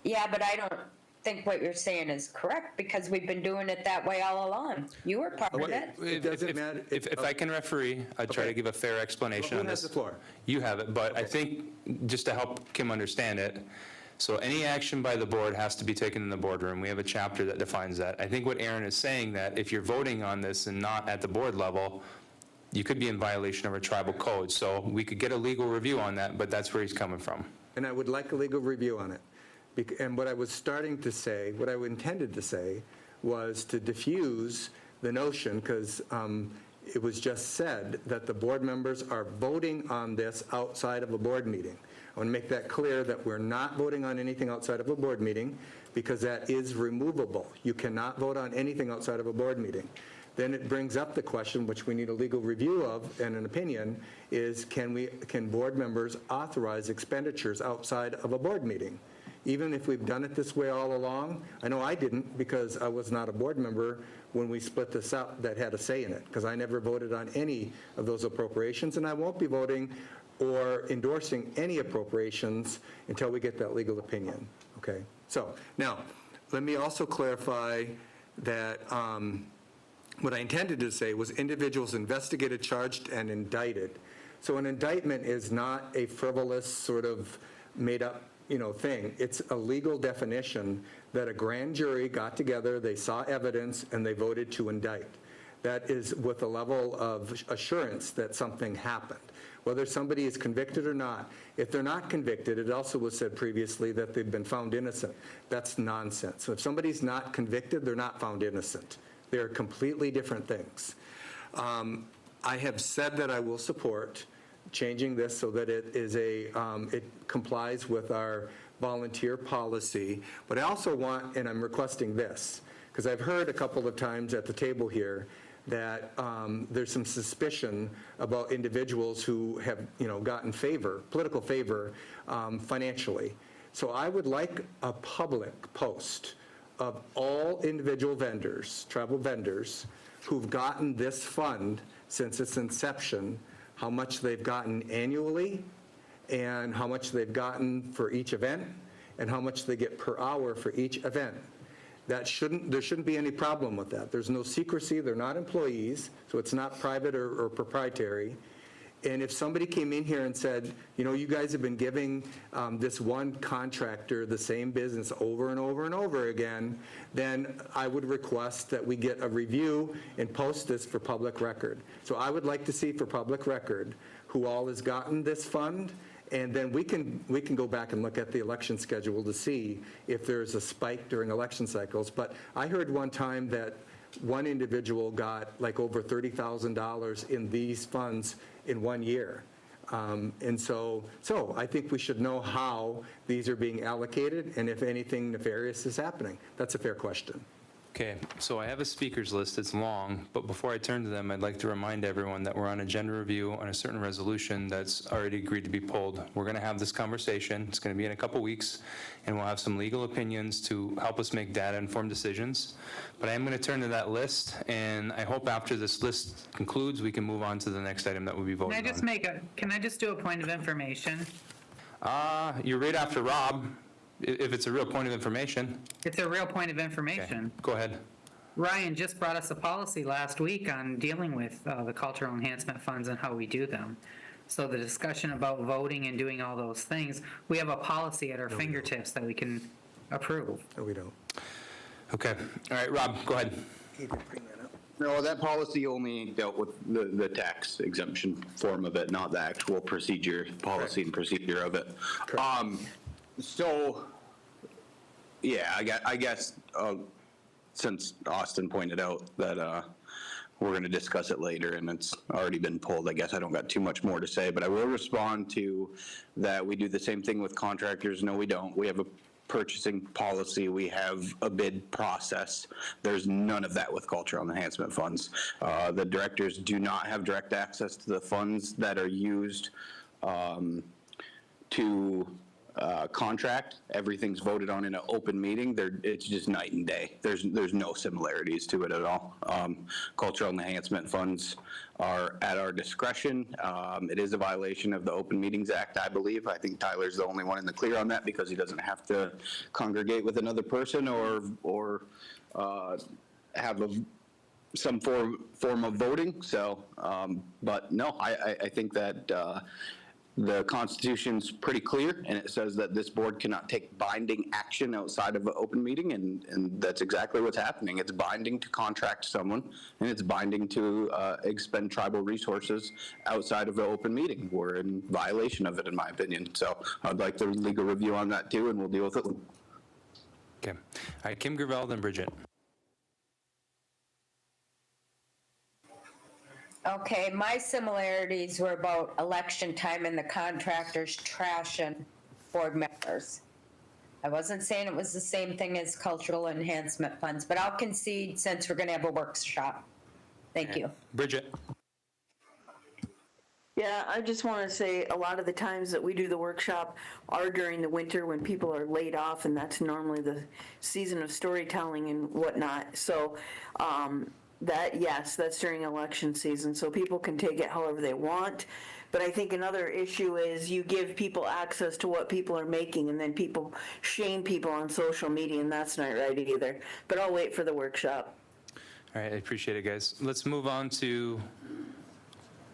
[SPEAKER 15] Yeah, but I don't think what you're saying is correct because we've been doing it that way all along. You were part of it.
[SPEAKER 11] It doesn't matter.
[SPEAKER 1] If I can referee, I'd try to give a fair explanation on
[SPEAKER 11] Who has
[SPEAKER 1] this.
[SPEAKER 11] the floor?
[SPEAKER 1] You have it, but I think, just to help Kim understand it, so any action by the board has to be taken in the boardroom. We have a chapter that defines that. I think what Aaron is saying, that if you're voting on this and not at the board level, you could be in violation of our tribal code. So we could get a legal review on that, but that's where he's coming from.
[SPEAKER 11] And I would like a legal review on it. And what I was starting to say, what I intended to say, was to diffuse the notion, because it was just said that the board members are voting on this outside of a board meeting. I want to make that clear that we're not voting on anything outside of a board meeting, because that is removable. You cannot vote on anything outside of a board meeting. Then it brings up the question, which we need a legal review of and an opinion, is can board members authorize expenditures outside of a board meeting? Even if we've done it this way all along. I know I didn't, because I was not a board member when we split this up that had a say in it, because I never voted on any of those appropriations, and I won't be voting or endorsing any appropriations until we get that legal opinion, okay? So, now, let me also clarify that what I intended to say was individuals investigated, charged, and indicted. So an indictment is not a frivolous sort of made-up thing. It's a legal definition that a grand jury got together, they saw evidence, and they voted to indict. That is with a level of assurance that something happened. Whether somebody is convicted or not, if they're not convicted, it also was said previously that they've been found innocent. That's nonsense. So if somebody's not convicted, they're not found innocent. They're completely different things. I have said that I will support changing this so that it is it complies with our volunteer policy. But I also want, and I'm requesting this, because I've heard a couple of times at the table here that there's some suspicion about individuals who have, gotten political favor financially. So I would like a public post of all individual vendors, tribal vendors, who've gotten this fund since its inception, how much they've gotten annually, and how much they've gotten for each event, and how much they get per hour for each event. There shouldn't be any problem with that. There's no secrecy, they're not employees, so it's not private or proprietary. And if somebody came in here and said, you guys have been giving this one contractor the same business over and over and over again, then I would request that we get a review and post this for public record. So I would like to see for public record who all has gotten this fund, and then we can go back and look at the election schedule to see if there's a spike during election cycles. But I heard one time that one individual got like over $30,000 in these funds in 1 year. And so I think we should know how these are being allocated and if anything nefarious is happening. That's a fair question.
[SPEAKER 1] Okay, so I have a speakers list. It's long, but before I turn to them, I'd like to remind everyone that we're on agenda review on a certain resolution that's already agreed to be pulled. We're going to have this conversation. It's going to be in a couple weeks, and we'll have some legal opinions to help us make data-informed decisions. But I am going to turn to that list, and I hope after this list concludes, we can move on to the next item that will be voted on.
[SPEAKER 7] Can I just do a point of information?
[SPEAKER 1] You're right after Rob, if it's a real point of information.
[SPEAKER 7] It's a real point of information.
[SPEAKER 1] Go ahead.
[SPEAKER 7] Ryan just brought us a policy last week on dealing with the cultural enhancement funds and how we do them. So the discussion about voting and doing all those things, we have a policy at our fingertips that we can approve.
[SPEAKER 11] No, we don't.
[SPEAKER 1] Okay. All right, Rob, go ahead.
[SPEAKER 11] He didn't bring that up.
[SPEAKER 16] No, that policy only dealt with the tax exemption form of it, not the actual procedure, policy and procedure of it. So, yeah, I guess since Austin pointed out that we're going to discuss it later and it's already been pulled, I guess I don't got too much more to say, but I will respond to that. We do the same thing with contractors. No, we don't. We have a purchasing policy. We have a bid process. There's none of that with cultural enhancement funds. The directors do not have direct access to the funds that are used to contract. Everything's voted on in an open meeting. It's just night and day. There's no similarities to it at all. Cultural enhancement funds are at our discretion. It is a violation of the Open Meetings Act, I believe. I think Tyler's the only one in the clear on that because he doesn't have to congregate with another person or have some form of voting. So, but no, I think that the Constitution's pretty clear, and it says that this board cannot take binding action outside of an open meeting, and that's exactly what's happening. It's binding to contract someone, and it's binding to expend tribal resources outside of an open meeting. We're in violation of it, in my opinion. So I'd like the legal review on that too, and we'll deal with it.
[SPEAKER 1] Okay. All right, Kim Gravel, then Bridget.
[SPEAKER 15] Okay, my similarities were about election time and the contractors trashing board members. I wasn't saying it was the same thing as cultural enhancement funds, but I'll concede since we're going to have a workshop. Thank you.
[SPEAKER 1] Bridget.
[SPEAKER 13] Yeah, I just want to say a lot of the times that we do the workshop are during the winter when people are laid off, and that's normally the season of storytelling and whatnot. So, that's during election season, so people can take it however they want. But I think another issue is you give people access to what people are making, and then people shame people on social media, and that's not right either. But I'll wait for the workshop.
[SPEAKER 1] All right, I appreciate it, guys. Let's move on to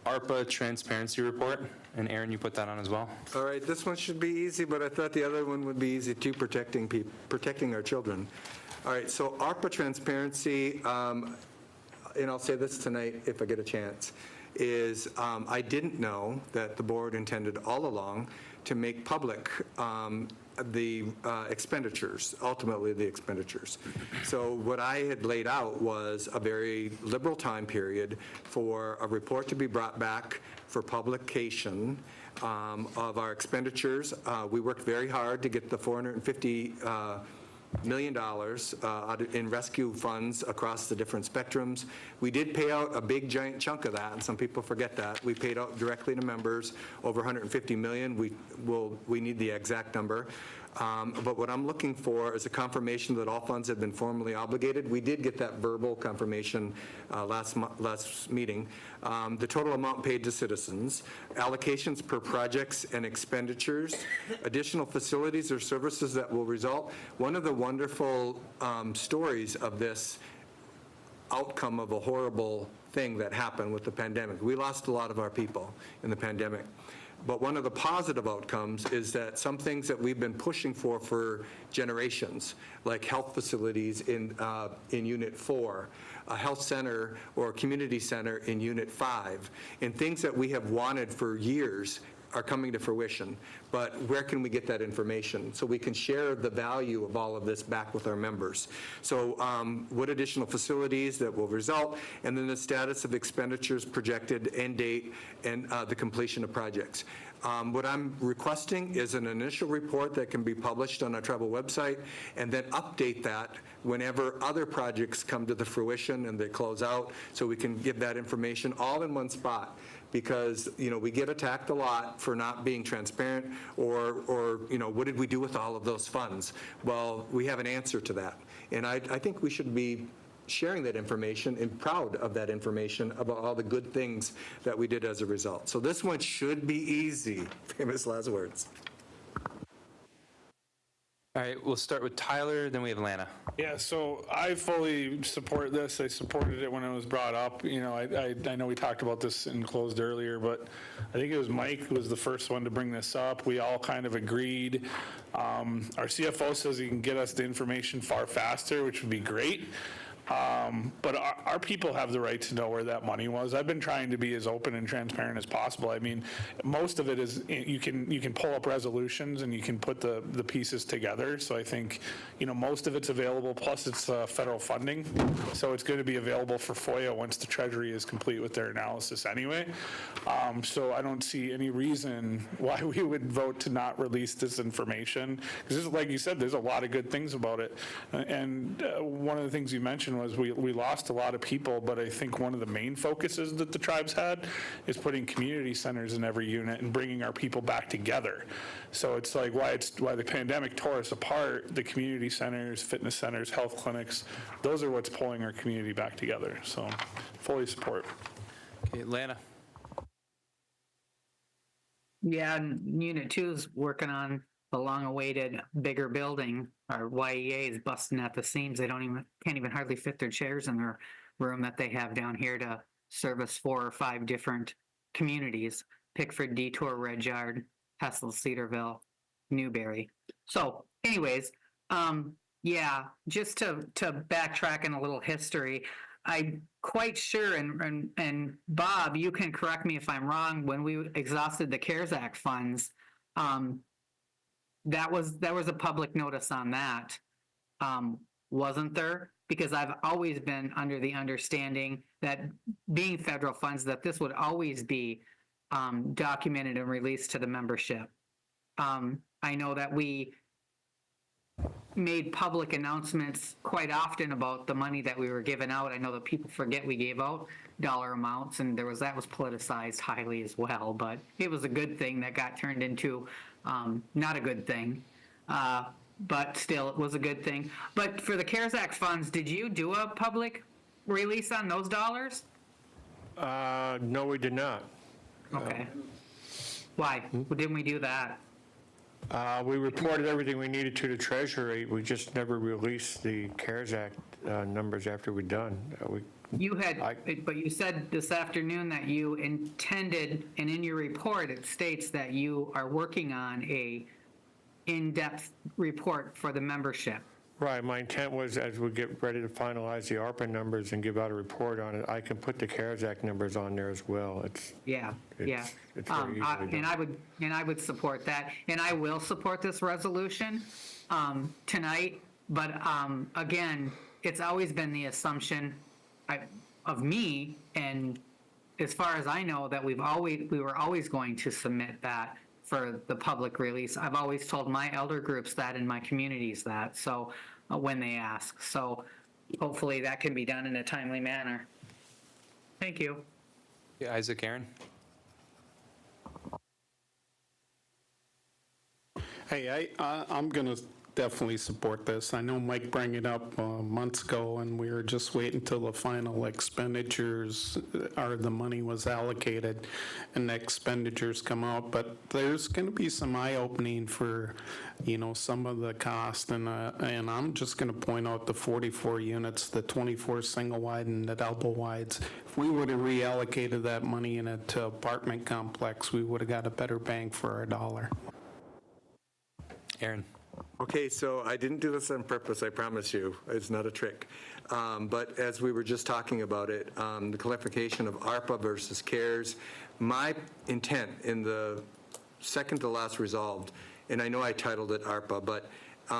[SPEAKER 1] ARPA transparency report. And Aaron, you put that on as well?
[SPEAKER 11] All right, this one should be easy, but I thought the other one would be easy too, protecting our children. All right, so ARPA transparency, and I'll say this tonight if I get a chance, is I didn't know that the board intended all along to make public the expenditures, ultimately the expenditures. So what I had laid out was a very liberal time period for a report to be brought back for publication of our expenditures. We worked very hard to get the $450 million in rescue funds across the different spectrums. We did pay out a big giant chunk of that, and some people forget that. We paid out directly to members over $150 million. We need the exact number. But what I'm looking for is a confirmation that all funds have been formally obligated. We did get that verbal confirmation last meeting. The total amount paid to citizens, allocations per projects and expenditures, additional facilities or services that will result. One of the wonderful stories of this outcome of a horrible thing that happened with the pandemic. We lost a lot of our people in the pandemic. But one of the positive outcomes is that some things that we've been pushing for generations, like health facilities in Unit 4, a health center or a community center in Unit 5, and things that we have wanted for years are coming to fruition. But where can we get that information so we can share the value of all of this back with our members? So what additional facilities that will result, and then the status of expenditures, projected end date, and the completion of projects. What I'm requesting is an initial report that can be published on our tribal website, and then update that whenever other projects come to the fruition and they close out, so we can give that information all in one spot. Because, we get attacked a lot for not being transparent, or what did we do with all of those funds? Well, we have an answer to that. And I think we should be sharing that information and proud of that information about all the good things that we did as a result. So this one should be easy. Famous last words.
[SPEAKER 1] All right, we'll start with Tyler, then we have Lana.
[SPEAKER 5] Yeah, so I fully support this. I supported it when it was brought up. I know we talked about this in closed earlier, but I think it was Mike who was the first one to bring this up. We all kind of agreed. Our CFO says he can get us the information far faster, which would be great. But our people have the right to know where that money was. I've been trying to be as open and transparent as possible. I mean, most of it is, you can pull up resolutions and you can put the pieces together. So I think, most of it's available, plus it's federal funding. So it's going to be available for FOIA once the Treasury is complete with their analysis anyway. So I don't see any reason why we would vote to not release this information. Because like you said, there's a lot of good things about it. And one of the things you mentioned was we lost a lot of people, but I think one of the main focuses that the tribes had is putting community centers in every unit and bringing our people back together. So it's like why the pandemic tore us apart, the community centers, fitness centers, health clinics, those are what's pulling our community back together. So fully support.
[SPEAKER 1] Okay, Lana.
[SPEAKER 7] Yeah, and Unit 2 is working on the long-awaited bigger building. Our YEA is busting at the seams. They can't even hardly fit their chairs in their room that they have down here to service 4 or 5 different communities: Pickford, Detour, Red Yard, Hessel, Cedarville, Newberry. So anyways, yeah, just to backtrack in a little history, I'm quite sure, and Bob, you can correct me if I'm wrong, when we exhausted the CARES Act funds, there was a public notice on that, wasn't there? Because I've always been under the understanding that, being federal funds, that this would always be documented and released to the membership. I know that we made public announcements quite often about the money that we were giving out. I know that people forget we gave out dollar amounts, and that was politicized highly as well, but it was a good thing that got turned into not a good thing, but still it was a good thing. But for the CARES Act funds, did you do a public release on those dollars?
[SPEAKER 19] No, we did not.
[SPEAKER 7] Okay. Why? Didn't we do that?
[SPEAKER 19] We reported everything we needed to the Treasury. We just never released the CARES Act numbers after we're done.
[SPEAKER 7] But you said this afternoon that you intended, and in your report, it states that you are working on a in-depth report for the membership.
[SPEAKER 19] Right. My intent was, as we get ready to finalize the ARPA numbers and give out a report on it, I can put the CARES Act numbers on there as well. It's very easily done.
[SPEAKER 7] And I would support that, and I will support this resolution tonight. But again, it's always been the assumption of me, and as far as I know, that we were always going to submit that for the public release. I've always told my elder groups that, in my communities that, so when they ask. So hopefully that can be done in a timely manner. Thank you.
[SPEAKER 1] Yeah, Isaac Aaron.
[SPEAKER 20] Hey, I'm going to
[SPEAKER 5] definitely support this. I know Mike brought it up months ago, and we were just waiting until the final expenditures or the money was allocated and the expenditures come out. But there's going to be some eye-opening for, some of the cost. And I'm just going to point out the 44 units, the 24 single-wide and the double-wides. If we would have reallocated that money into apartment complex, we would have got a better bang for our dollar.
[SPEAKER 1] Aaron.
[SPEAKER 11] Okay, so I didn't do this on purpose, I promise you. It's not a trick. But as we were just talking about it, the clarification of ARPA versus CARES, my intent in the second to last resolved, and I know I titled it ARPA, but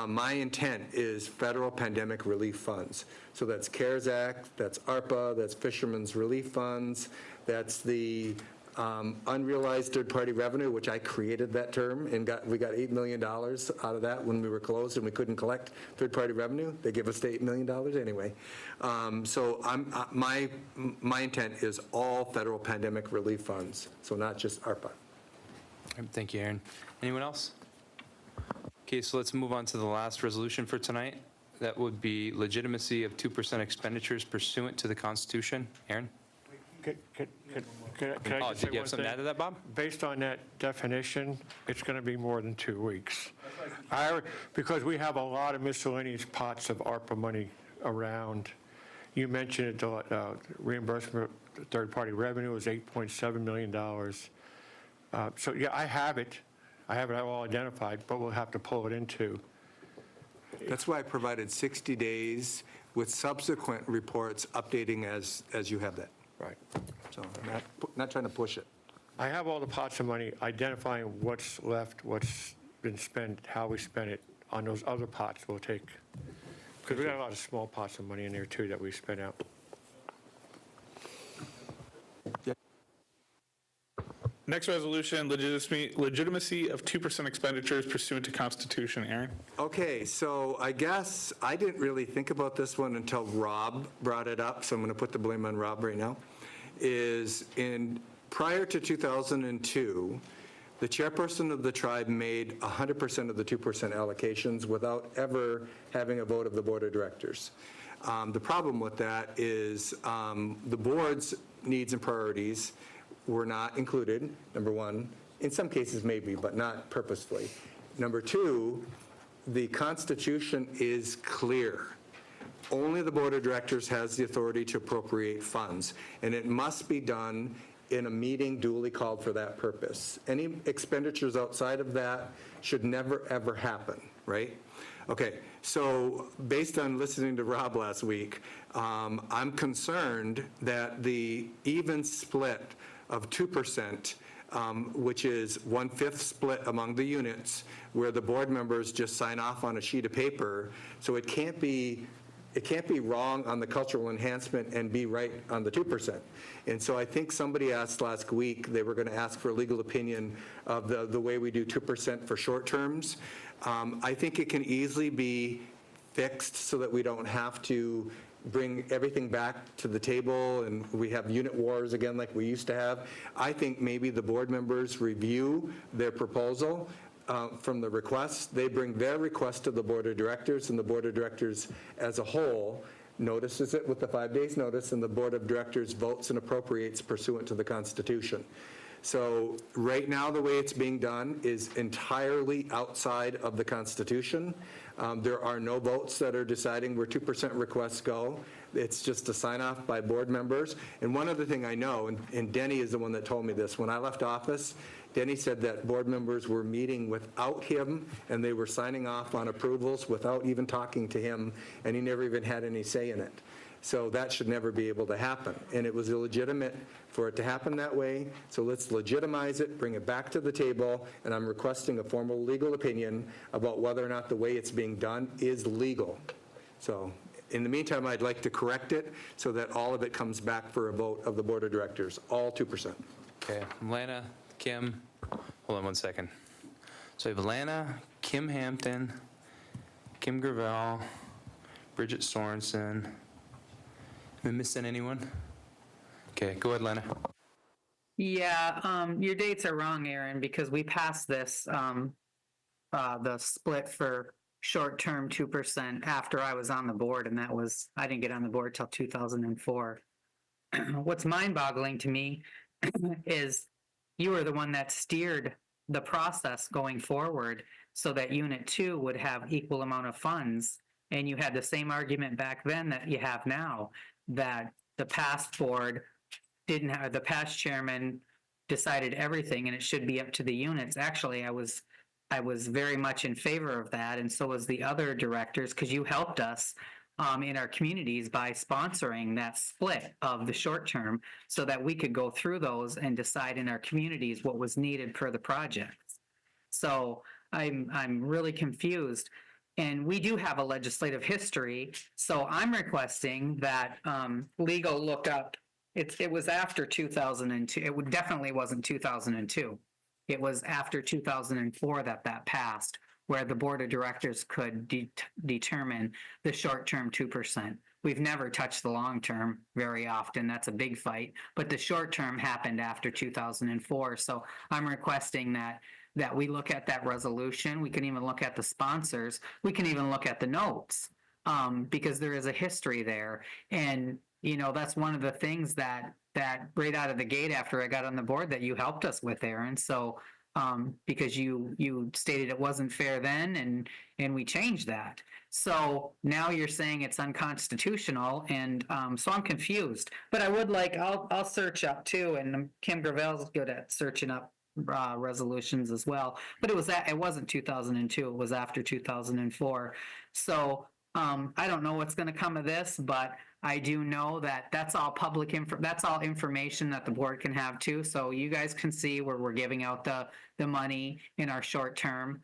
[SPEAKER 11] my intent is federal pandemic relief funds. So that's CARES Act, that's ARPA, that's Fishermen's Relief Funds, that's the unrealized third-party revenue, which I created that term, and we got $8 million out of that when we were closed and we couldn't collect third-party revenue. They give us the $8 million anyway. So my intent is all federal pandemic relief funds, so not just ARPA.
[SPEAKER 1] Thank you, Aaron. Anyone else? Okay, so let's move on to the last resolution for tonight. That would be legitimacy of 2% expenditures pursuant to the Constitution. Aaron?
[SPEAKER 19] Can I
[SPEAKER 1] Oh,
[SPEAKER 19] just say
[SPEAKER 1] did you
[SPEAKER 19] one
[SPEAKER 1] have something to add to
[SPEAKER 19] thing?
[SPEAKER 1] that, Bob?
[SPEAKER 19] Based on that definition, it's going to be more than 2 weeks. Because we have a lot of miscellaneous pots of ARPA money around. You mentioned the reimbursement of third-party revenue is $8.7 million. So, yeah, I have it. I have it all identified, but we'll have to pull it into.
[SPEAKER 11] That's why I provided 60 days with subsequent reports updating as you have that.
[SPEAKER 19] Right.
[SPEAKER 11] So I'm not trying to push it.
[SPEAKER 19] I have all the pots of money, identifying what's left, what's been spent, how we spent it. On those other pots, we'll take, because we got a lot of small pots of money in there too that we spent out.
[SPEAKER 5] Next resolution, legitimacy of 2% expenditures pursuant to Constitution. Aaron?
[SPEAKER 11] Okay, so I guess I didn't really think about this one until Rob brought it up, so I'm going to put the blame on Rob right now. Prior to 2002, the chairperson of the tribe made 100% of the 2% allocations without ever having a vote of the board of directors. The problem with that is the board's needs and priorities were not included, number one. In some cases, maybe, but not purposefully. Number two, the Constitution is clear. Only the Board of Directors has the authority to appropriate funds, and it must be done in a meeting duly called for that purpose. Any expenditures outside of that should never, ever happen, right? Okay, so based on listening to Rob last week, I'm concerned that the even split of 2%, which is 1/5 split among the units, where the board members just sign off on a sheet of paper. So it can't be wrong on the cultural enhancement and be right on the 2%. And so I think somebody asked last week, they were going to ask for a legal opinion of the way we do 2% for short terms. I think it can easily be fixed so that we don't have to bring everything back to the table and we have unit wars again like we used to have. I think maybe the board members review their proposal from the requests. They bring their request to the board of directors, and the board of directors as a whole notices it with the 5 days notice, and the board of directors votes and appropriates pursuant to the Constitution. So right now, the way it's being done is entirely outside of the Constitution. There are no votes that are deciding where 2% requests go. It's just a sign off by board members. And one other thing I know, and Denny is the one that told me this, when I left office, Denny said that board members were meeting without him, and they were signing off on approvals without even talking to him, and he never even had any say in it. So that should never be able to happen. And it was illegitimate for it to happen that way. So let's legitimize it, bring it back to the table, and I'm requesting a formal legal opinion about whether or not the way it's being done is legal. So in the meantime, I'd like to correct it so that all of it comes back for a vote of the board of directors, all 2%.
[SPEAKER 1] Okay, Lana, Kim, hold on one second. So we have Lana, Kim Hampton, Kim Gravel, Bridget Sorensen. Am I missing anyone? Okay, go ahead, Lana.
[SPEAKER 7] Yeah, your dates are wrong, Aaron, because we passed this, the split for short-term 2% after I was on the board, and I didn't get on the board till 2004. What's mind-boggling to me is you were the one that steered the process going forward so that Unit 2 would have equal amount of funds. And you had the same argument back then that you have now, that the past board didn't have, the past chairman decided everything and it should be up to the units. Actually, I was very much in favor of that, and so was the other directors, because you helped us in our communities by sponsoring that split of the short term so that we could go through those and decide in our communities what was needed per the projects. So I'm really confused. And we do have a legislative history, so I'm requesting that legal look up. It was after 2002. It definitely wasn't 2002. It was after 2004 that passed, where the board of directors could determine the short-term 2%. We've never touched the long-term very often. That's a big fight. But the short-term happened after 2004. So I'm requesting that we look at that resolution. We can even look at the sponsors. We can even look at the notes, because there is a history there. And, you know, that's one of the things that right out of the gate after I got on the board that you helped us with, Aaron. So, because you stated it wasn't fair then, and we changed that. So now you're saying it's unconstitutional, and so I'm confused. But I would like, I'll search up too, and Kim Gravel's good at searching up resolutions as well. But it wasn't 2002, it was after 2004. So I don't know what's going to come of this, but I do know that that's all public that's all information that the board can have too. So you guys can see where we're giving out the money in our short term.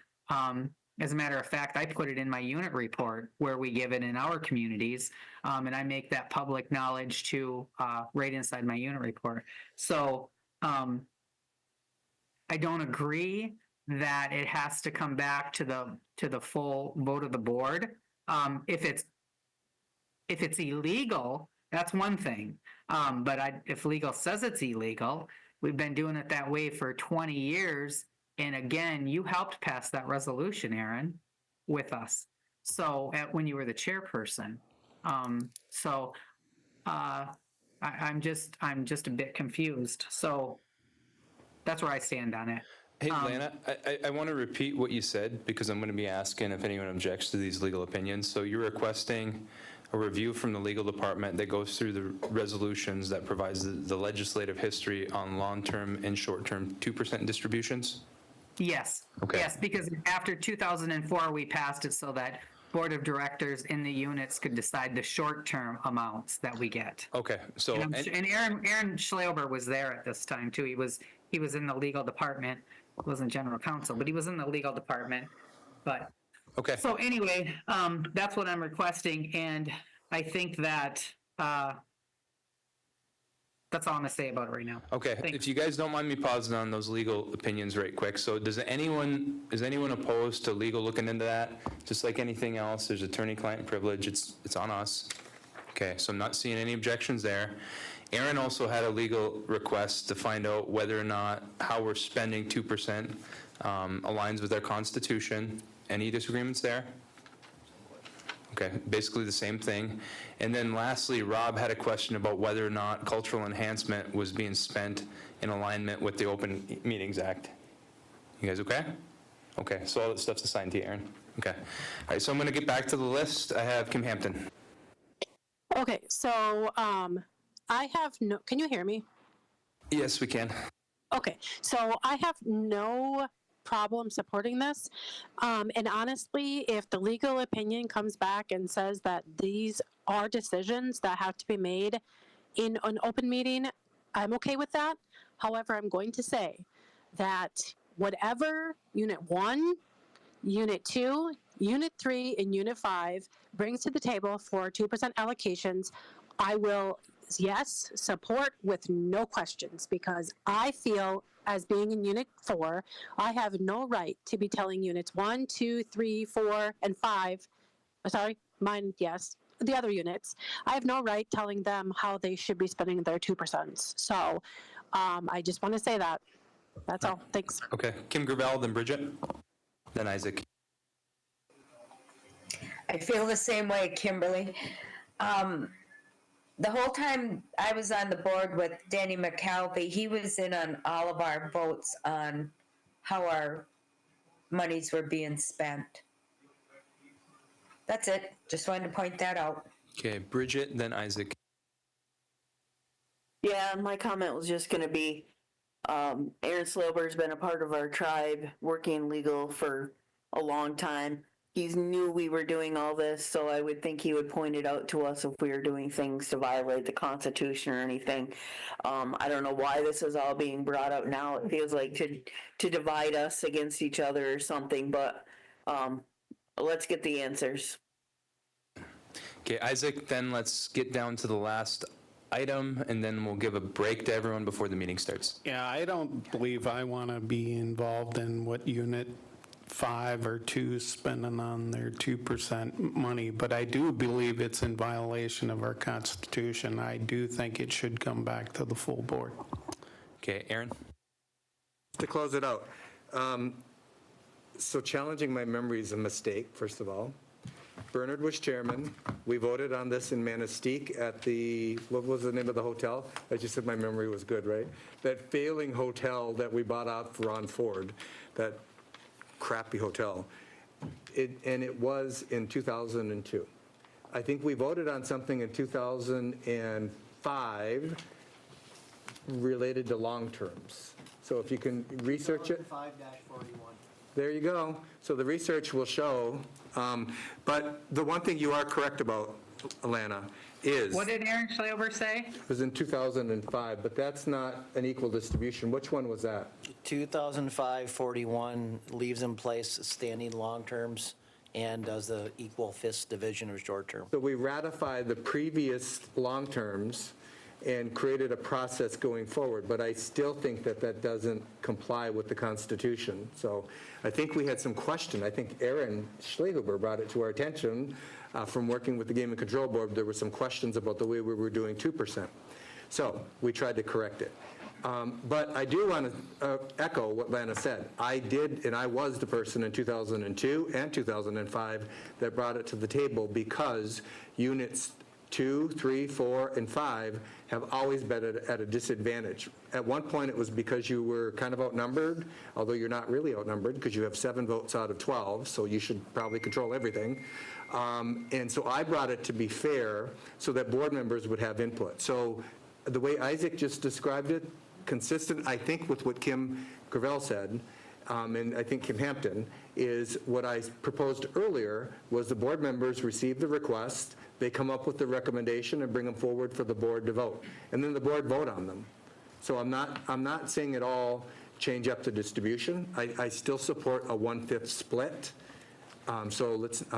[SPEAKER 7] As a matter of fact, I put it in my unit report where we give it in our communities, and I make that public knowledge to right inside my unit report. So I don't agree that it has to come back to the full vote of the board. If it's illegal, that's one thing. But if legal says it's illegal, we've been doing it that way for 20 years. And again, you helped pass that resolution, Aaron, with us. So when you were the chairperson. I'm just a bit confused. So that's where I stand on it.
[SPEAKER 1] Hey, Lana, I want to repeat what you said, because I'm going to be asking if anyone objects to these legal opinions. So you're requesting a review from the legal department that goes through the resolutions that provides the legislative history on long-term and short-term 2% distributions?
[SPEAKER 7] Yes.
[SPEAKER 1] Okay.
[SPEAKER 7] Yes, because after 2004, we passed it so that board of directors in the units could decide the short-term amounts that we get.
[SPEAKER 1] Okay, so.
[SPEAKER 7] And Aaron Schleober was there at this time too. He was in the legal department. Wasn't general counsel, but he was in the legal department. But
[SPEAKER 1] okay.
[SPEAKER 7] So anyway, that's what I'm requesting, and I think that that's all I'm gonna say about it right now.
[SPEAKER 1] Okay, if you guys don't mind me pausing on those legal opinions right quick. So is anyone opposed to legal looking into that? Just like anything else, there's attorney-client privilege, it's on us. Okay, so I'm not seeing any objections there. Aaron also had a legal request to find out whether or not how we're spending 2% aligns with our Constitution. Any disagreements there? Okay, basically the same thing. And then lastly, Rob had a question about whether or not cultural enhancement was being spent in alignment with the Open Meetings Act. You guys okay? Okay, so all that stuff's assigned to you, Aaron. Okay. All right, so I'm going to get back to the list. I have Kim Hampton.
[SPEAKER 14] Okay, so I have no, can you hear me?
[SPEAKER 1] Yes, we can.
[SPEAKER 14] Okay, so I have no problem supporting this. And honestly, if the legal opinion comes back and says that these are decisions that have to be made in an open meeting, I'm okay with that. However, I'm going to say that whatever Unit 1, Unit 2, Unit 3, and Unit 5 brings to the table for 2% allocations, I will, yes, support with no questions, because I feel as being in Unit 4, I have no right to be telling Units 1, 2, 3, 4, and 5, yes, the other units, I have no right telling them how they should be spending their 2%. So I just want to say that. That's all. Thanks.
[SPEAKER 1] Okay, Kim Gravel, then Bridget, then Isaac.
[SPEAKER 15] I feel the same way, Kimberly. The whole time I was on the board with Danny McAlvey, he was in on all of our votes on how our monies were being spent. That's it. Just wanted to point that out.
[SPEAKER 1] Okay, Bridget, then Isaac.
[SPEAKER 13] Yeah, my comment was just gonna be, Aaron Slober's been a part of our tribe, working legal for a long time. He knew we were doing all this, so I would think he would point it out to us if we were doing things to violate the Constitution or anything. I don't know why this is all being brought up now. It feels like to divide us against each other or something, but let's get the answers.
[SPEAKER 1] Okay, Isaac, then let's get down to the last item, and then we'll give a break to everyone before the meeting starts.
[SPEAKER 20] Yeah, I don't believe I want to be involved in what Unit 5 or 2 is spending on their 2% money, but I do believe it's in violation of our Constitution. I do think it should come back to the full board.
[SPEAKER 1] Okay, Aaron?
[SPEAKER 11] To close it out, so challenging my memory is a mistake, first of all. Bernard was chairman. We voted on this in Manistee at the, what was the name of the hotel? I just said my memory was good, right? That failing hotel that we bought out for Ron Ford, that crappy hotel. And it was in 2002. I think we voted on something in 2005 related to long terms. So if you can research it.
[SPEAKER 9] 5-41.
[SPEAKER 11] There you go. So the research will show, but the one thing you are correct about, Alana, is.
[SPEAKER 7] What did Aaron Schleber say?
[SPEAKER 11] It was in 2005, but that's not an equal distribution. Which one was that?
[SPEAKER 21] 2005-41 leaves in place standing long terms and does the equal fifth division of short term.
[SPEAKER 11] So we ratified the previous long terms and created a process going forward, but I still think that that doesn't comply with the Constitution. So I think we had some question. I think Aaron Schlehuber brought it to our attention from working with the Game and Control Board. There were some questions about the way we were doing 2%. So we tried to correct it. But I do want to echo what Lana said. I did, and I was the person in 2002 and 2005 that brought it to the table because units 2, 3, 4, and 5 have always been at a disadvantage. At one point, it was because you were kind of outnumbered, although you're not really outnumbered because you have 7 votes out of 12, so you should probably control everything. And so I brought it to be fair so that board members would have input. So the way Isaac just described it, consistent, I think, with what Kim Gravel said, and I think Kim Hampton, is what I proposed earlier was the board members receive the request, they come up with the recommendation and bring them forward for the board to vote. And then the board vote on them. So I'm not saying at all change up the distribution. I still support a 1/5 split. I'm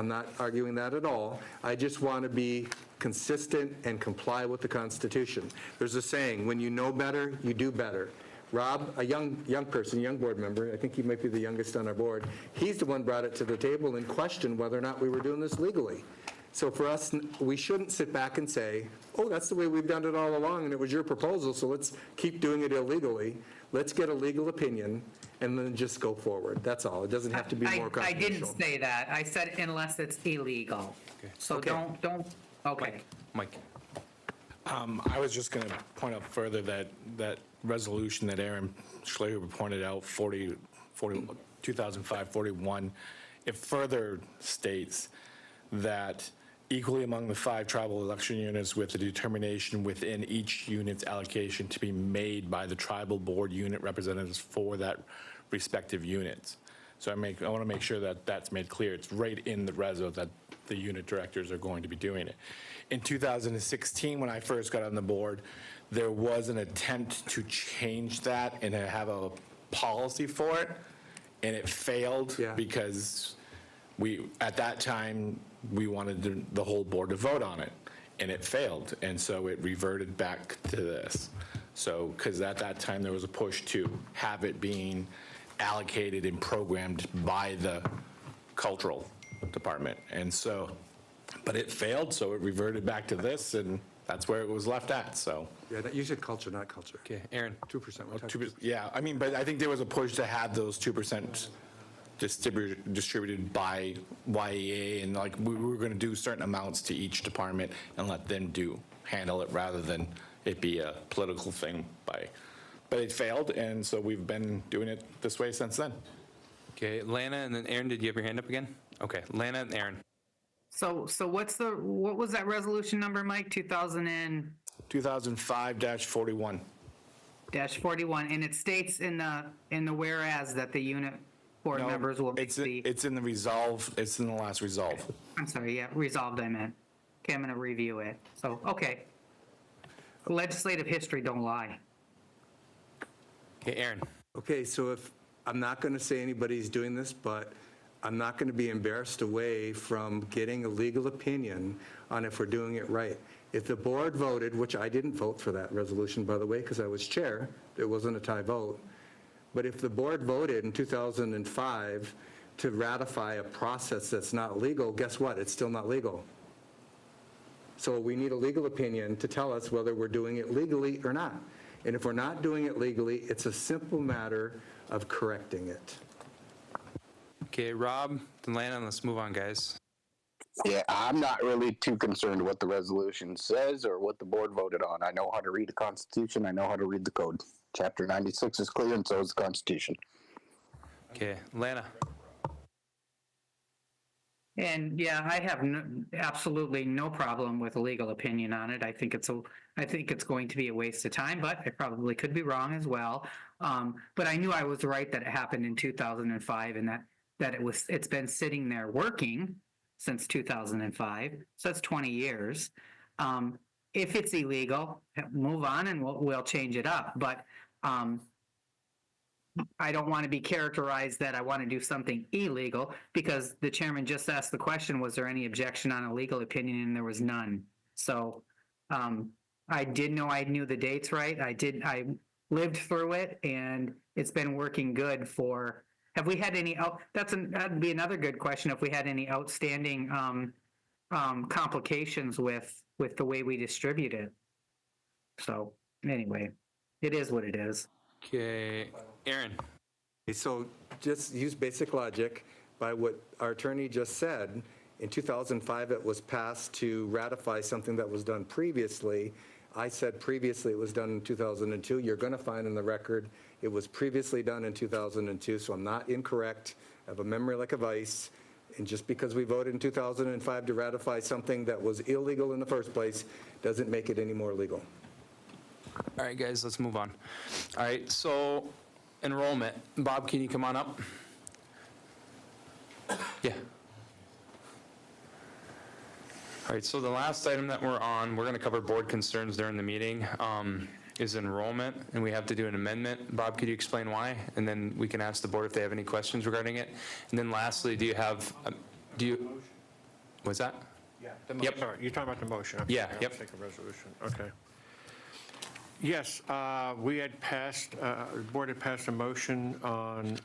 [SPEAKER 11] not arguing that at all. I just want to be consistent and comply with the Constitution. There's a saying, when you know better, you do better. Rob, a young person, young board member, I think he might be the youngest on our board, he's the one brought it to the table and questioned whether or not we were doing this legally. So for us, we shouldn't sit back and say, oh, that's the way we've done it all along, and it was your proposal, so let's keep doing it illegally. Let's get a legal opinion, and then just go forward. That's all. It doesn't have to be more
[SPEAKER 7] I
[SPEAKER 11] controversial.
[SPEAKER 7] didn't say that. I said unless it's illegal. So
[SPEAKER 11] Okay.
[SPEAKER 7] don't, okay.
[SPEAKER 1] Mike?
[SPEAKER 5] I was just going to point out further that resolution that Aaron Schlehuber pointed out, 2005-41, it further states that equally among the 5 tribal election units with the determination within each unit's allocation to be made by the tribal board unit representatives for that respective units. So I want to make sure that that's made clear. It's right in the reso that the unit directors are going to be doing it. In 2016, when I first got on the board, there was an attempt to change that and to have a policy for it, and it failed because at that time, we wanted the whole board to vote on it, and it failed, and so it reverted back to this. So, because at that time, there was a push to have it being allocated and programmed by the cultural department, and so, but it failed, so it reverted back to this, and that's where it was left at, so.
[SPEAKER 11] Yeah, you said culture, not culture.
[SPEAKER 1] Okay, Aaron?
[SPEAKER 11] 2%.
[SPEAKER 5] Yeah, I mean, but I think there was a push to have those 2%
[SPEAKER 2] distributed by YEA, and like we were going to do certain amounts to each department and let them handle it rather than it be a political thing but it failed, and so we've been doing it this way since then.
[SPEAKER 1] Okay, Lana, and then Aaron, did you have your hand up again? Okay, Lana and Aaron.
[SPEAKER 7] So what was that resolution number, Mike?
[SPEAKER 2] 2005-41.
[SPEAKER 7] -41, and it states in the whereas that the unit board members will make
[SPEAKER 2] It's in the resolve, it's in the last resolve.
[SPEAKER 7] I'm sorry, yeah, resolved I meant. Okay, I'm gonna review it. So, okay. Legislative history don't lie.
[SPEAKER 1] Okay, Aaron.
[SPEAKER 11] Okay, so if, I'm not going to say anybody's doing this, but I'm not going to be embarrassed away from getting a legal opinion on if we're doing it right. If the board voted, which I didn't vote for that resolution, by the way, because I was chair, it wasn't a tie vote, but if the board voted in 2005 to ratify a process that's not legal, guess what? It's still not legal. So we need a legal opinion to tell us whether we're doing it legally or not. And if we're not doing it legally, it's a simple matter of correcting it.
[SPEAKER 1] Okay, Rob, then Lana, and let's move on, guys.
[SPEAKER 16] Yeah, I'm not really too concerned what the resolution says or what the board voted on. I know how to read the Constitution. I know how to read the code. Chapter 96 is clear, and so is the Constitution.
[SPEAKER 1] Okay, Lana.
[SPEAKER 7] And yeah, I have absolutely no problem with a legal opinion on it. I think it's going to be a waste of time, but I probably could be wrong as well. But I knew I was right that it happened in 2005, and that it's been sitting there working since 2005. So that's 20 years. If it's illegal, move on and we'll change it up. But I don't want to be characterized that I want to do something illegal, because the chairman just asked the question, was there any objection on a legal opinion, and there was none. So I did know I knew the dates right. I lived through it, and it's been working good for, have we had any, that'd be another good question, if we had any outstanding complications with the way we distribute it. So anyway, it is what it is.
[SPEAKER 1] Okay, Aaron.
[SPEAKER 11] So just use basic logic. By what our attorney just said, in 2005, it was passed to ratify something that was done previously. I said previously it was done in 2002. You're going to find in the record it was previously done in 2002, so I'm not incorrect. I have a memory like a vice. And just because we voted in 2005 to ratify something that was illegal in the first place doesn't make it any more legal.
[SPEAKER 1] All right, guys, let's move on. All right, so enrollment. Bob, can you come on up? Yeah. All right, so the last item that we're on, we're going to cover board concerns during the meeting, is enrollment, and we have to do an amendment. Bob, could you explain why? And then we can ask the board if they have any questions regarding it. And then lastly, what's that?
[SPEAKER 19] Yeah.
[SPEAKER 1] Yep.
[SPEAKER 19] Sorry, you're talking about the motion. I'm
[SPEAKER 1] Yeah,
[SPEAKER 19] sorry, I
[SPEAKER 1] yep.
[SPEAKER 19] was thinking resolution. Okay. Yes, we had passed, the board had passed a motion on,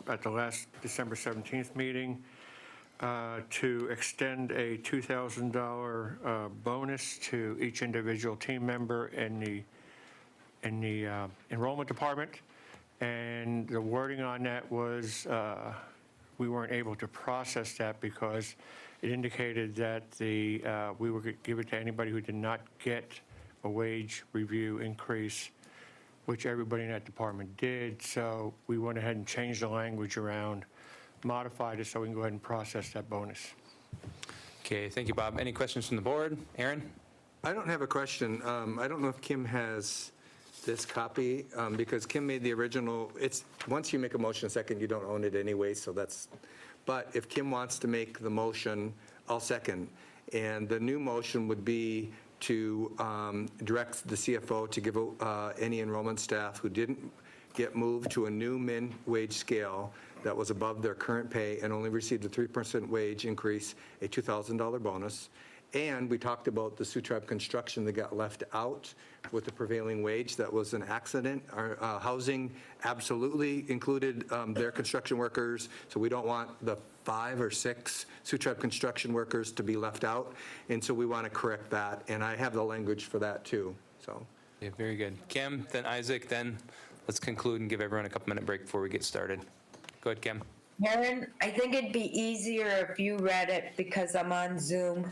[SPEAKER 19] at the last December 17th meeting to extend a $2,000 bonus to each individual team member in the enrollment department. And the wording on that was we weren't able to process that because it indicated that we were going to give it to anybody who did not get a wage review increase, which everybody in that department did. So we went ahead and changed the language around, modified it so we can go ahead and process that bonus.
[SPEAKER 1] Okay, thank you, Bob. Any questions from the board? Aaron?
[SPEAKER 11] I don't have a question. I don't know if Kim has this copy, because Kim made the original. It's, once you make a motion a second, you don't own it anyway, so that's, but if Kim wants to make the motion, I'll second. And the new motion would be to direct the CFO to give any enrollment staff who didn't get moved to a new min wage scale that was above their current pay and only received a 3% wage increase, a $2,000 bonus. And we talked about the Sioux Tribe construction that got left out with the prevailing wage. That was an accident. Our housing absolutely included their construction workers, so we don't want the 5 or 6 Sioux Tribe construction workers to be left out, and so we want to correct that, and I have the language for that too, so.
[SPEAKER 1] Yeah, very good. Kim, then Isaac, then let's conclude and give everyone a couple-minute break before we get started. Go ahead, Kim.
[SPEAKER 15] Aaron, I think it'd be easier if you read it because I'm on Zoom.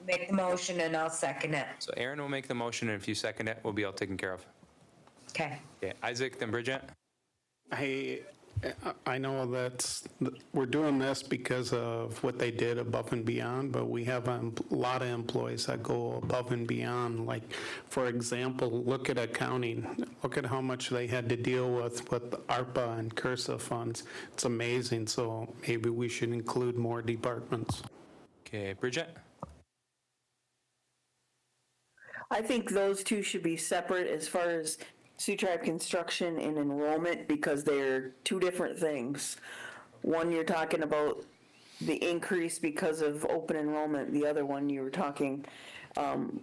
[SPEAKER 15] Make the motion and I'll second it.
[SPEAKER 1] So Aaron will make the motion, and if you second it, we'll be all taken care of.
[SPEAKER 15] Okay.
[SPEAKER 1] Okay, Isaac, then Bridget?
[SPEAKER 20] I know we're doing this because of what they did above and beyond, but we have a lot of employees that go above and beyond. Like, for example, look at accounting. Look at how much they had to deal with ARPA and CURSA funds. It's amazing, so maybe we should include more departments.
[SPEAKER 1] Okay, Bridget?
[SPEAKER 13] I think those two should be separate as far as Sioux Tribe construction and enrollment, because they're two different things. One, you're talking about the increase because of open enrollment. The other one you were talking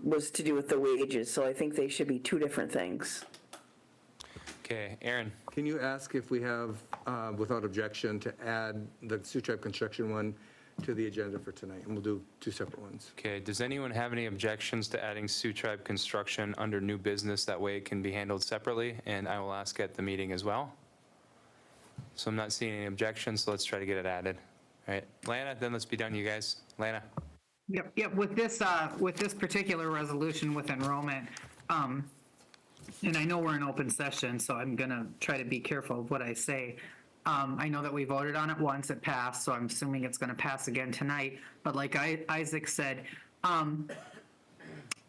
[SPEAKER 13] was to do with the wages. So I think they should be two different things.
[SPEAKER 1] Okay, Aaron?
[SPEAKER 11] Can you ask if we have, without objection, to add the Sioux Tribe construction one to the agenda for tonight? And we'll do two separate ones.
[SPEAKER 1] Okay, does anyone have any objections to adding Sioux Tribe construction under new business? That way it can be handled separately, and I will ask at the meeting as well. So I'm not seeing any objections, so let's try to get it added. All right, Lana, then let's be done, you guys. Lana?
[SPEAKER 7] Yep, with this particular resolution with enrollment, and I know we're in open session, so I'm gonna try to be careful of what I say. I know that we voted on it once, it passed, so I'm assuming it's gonna pass again tonight. But like Isaac said,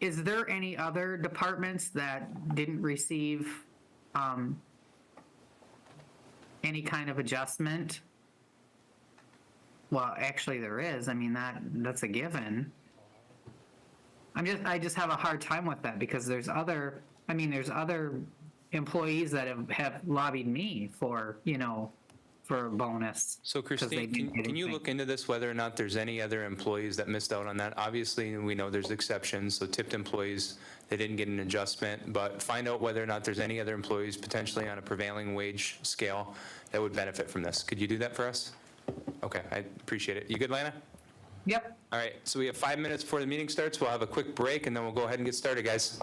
[SPEAKER 7] is there any other departments that didn't receive any kind of adjustment? Well, actually there is. I mean, that's a given. I just have a hard time with that because there's other employees that have lobbied me for, for a bonus.
[SPEAKER 1] So Christine, can you look into this, whether or not there's any other employees that missed out on that? Obviously, we know there's exceptions, so tipped employees, they didn't get an adjustment, but find out whether or not there's any other employees potentially on a prevailing wage scale that would benefit from this. Could you do that for us? Okay, I appreciate it. You good, Lana?
[SPEAKER 7] Yep.
[SPEAKER 1] All right, so we have 5 minutes before the meeting starts. We'll have a quick break, and then we'll go ahead and get started, guys.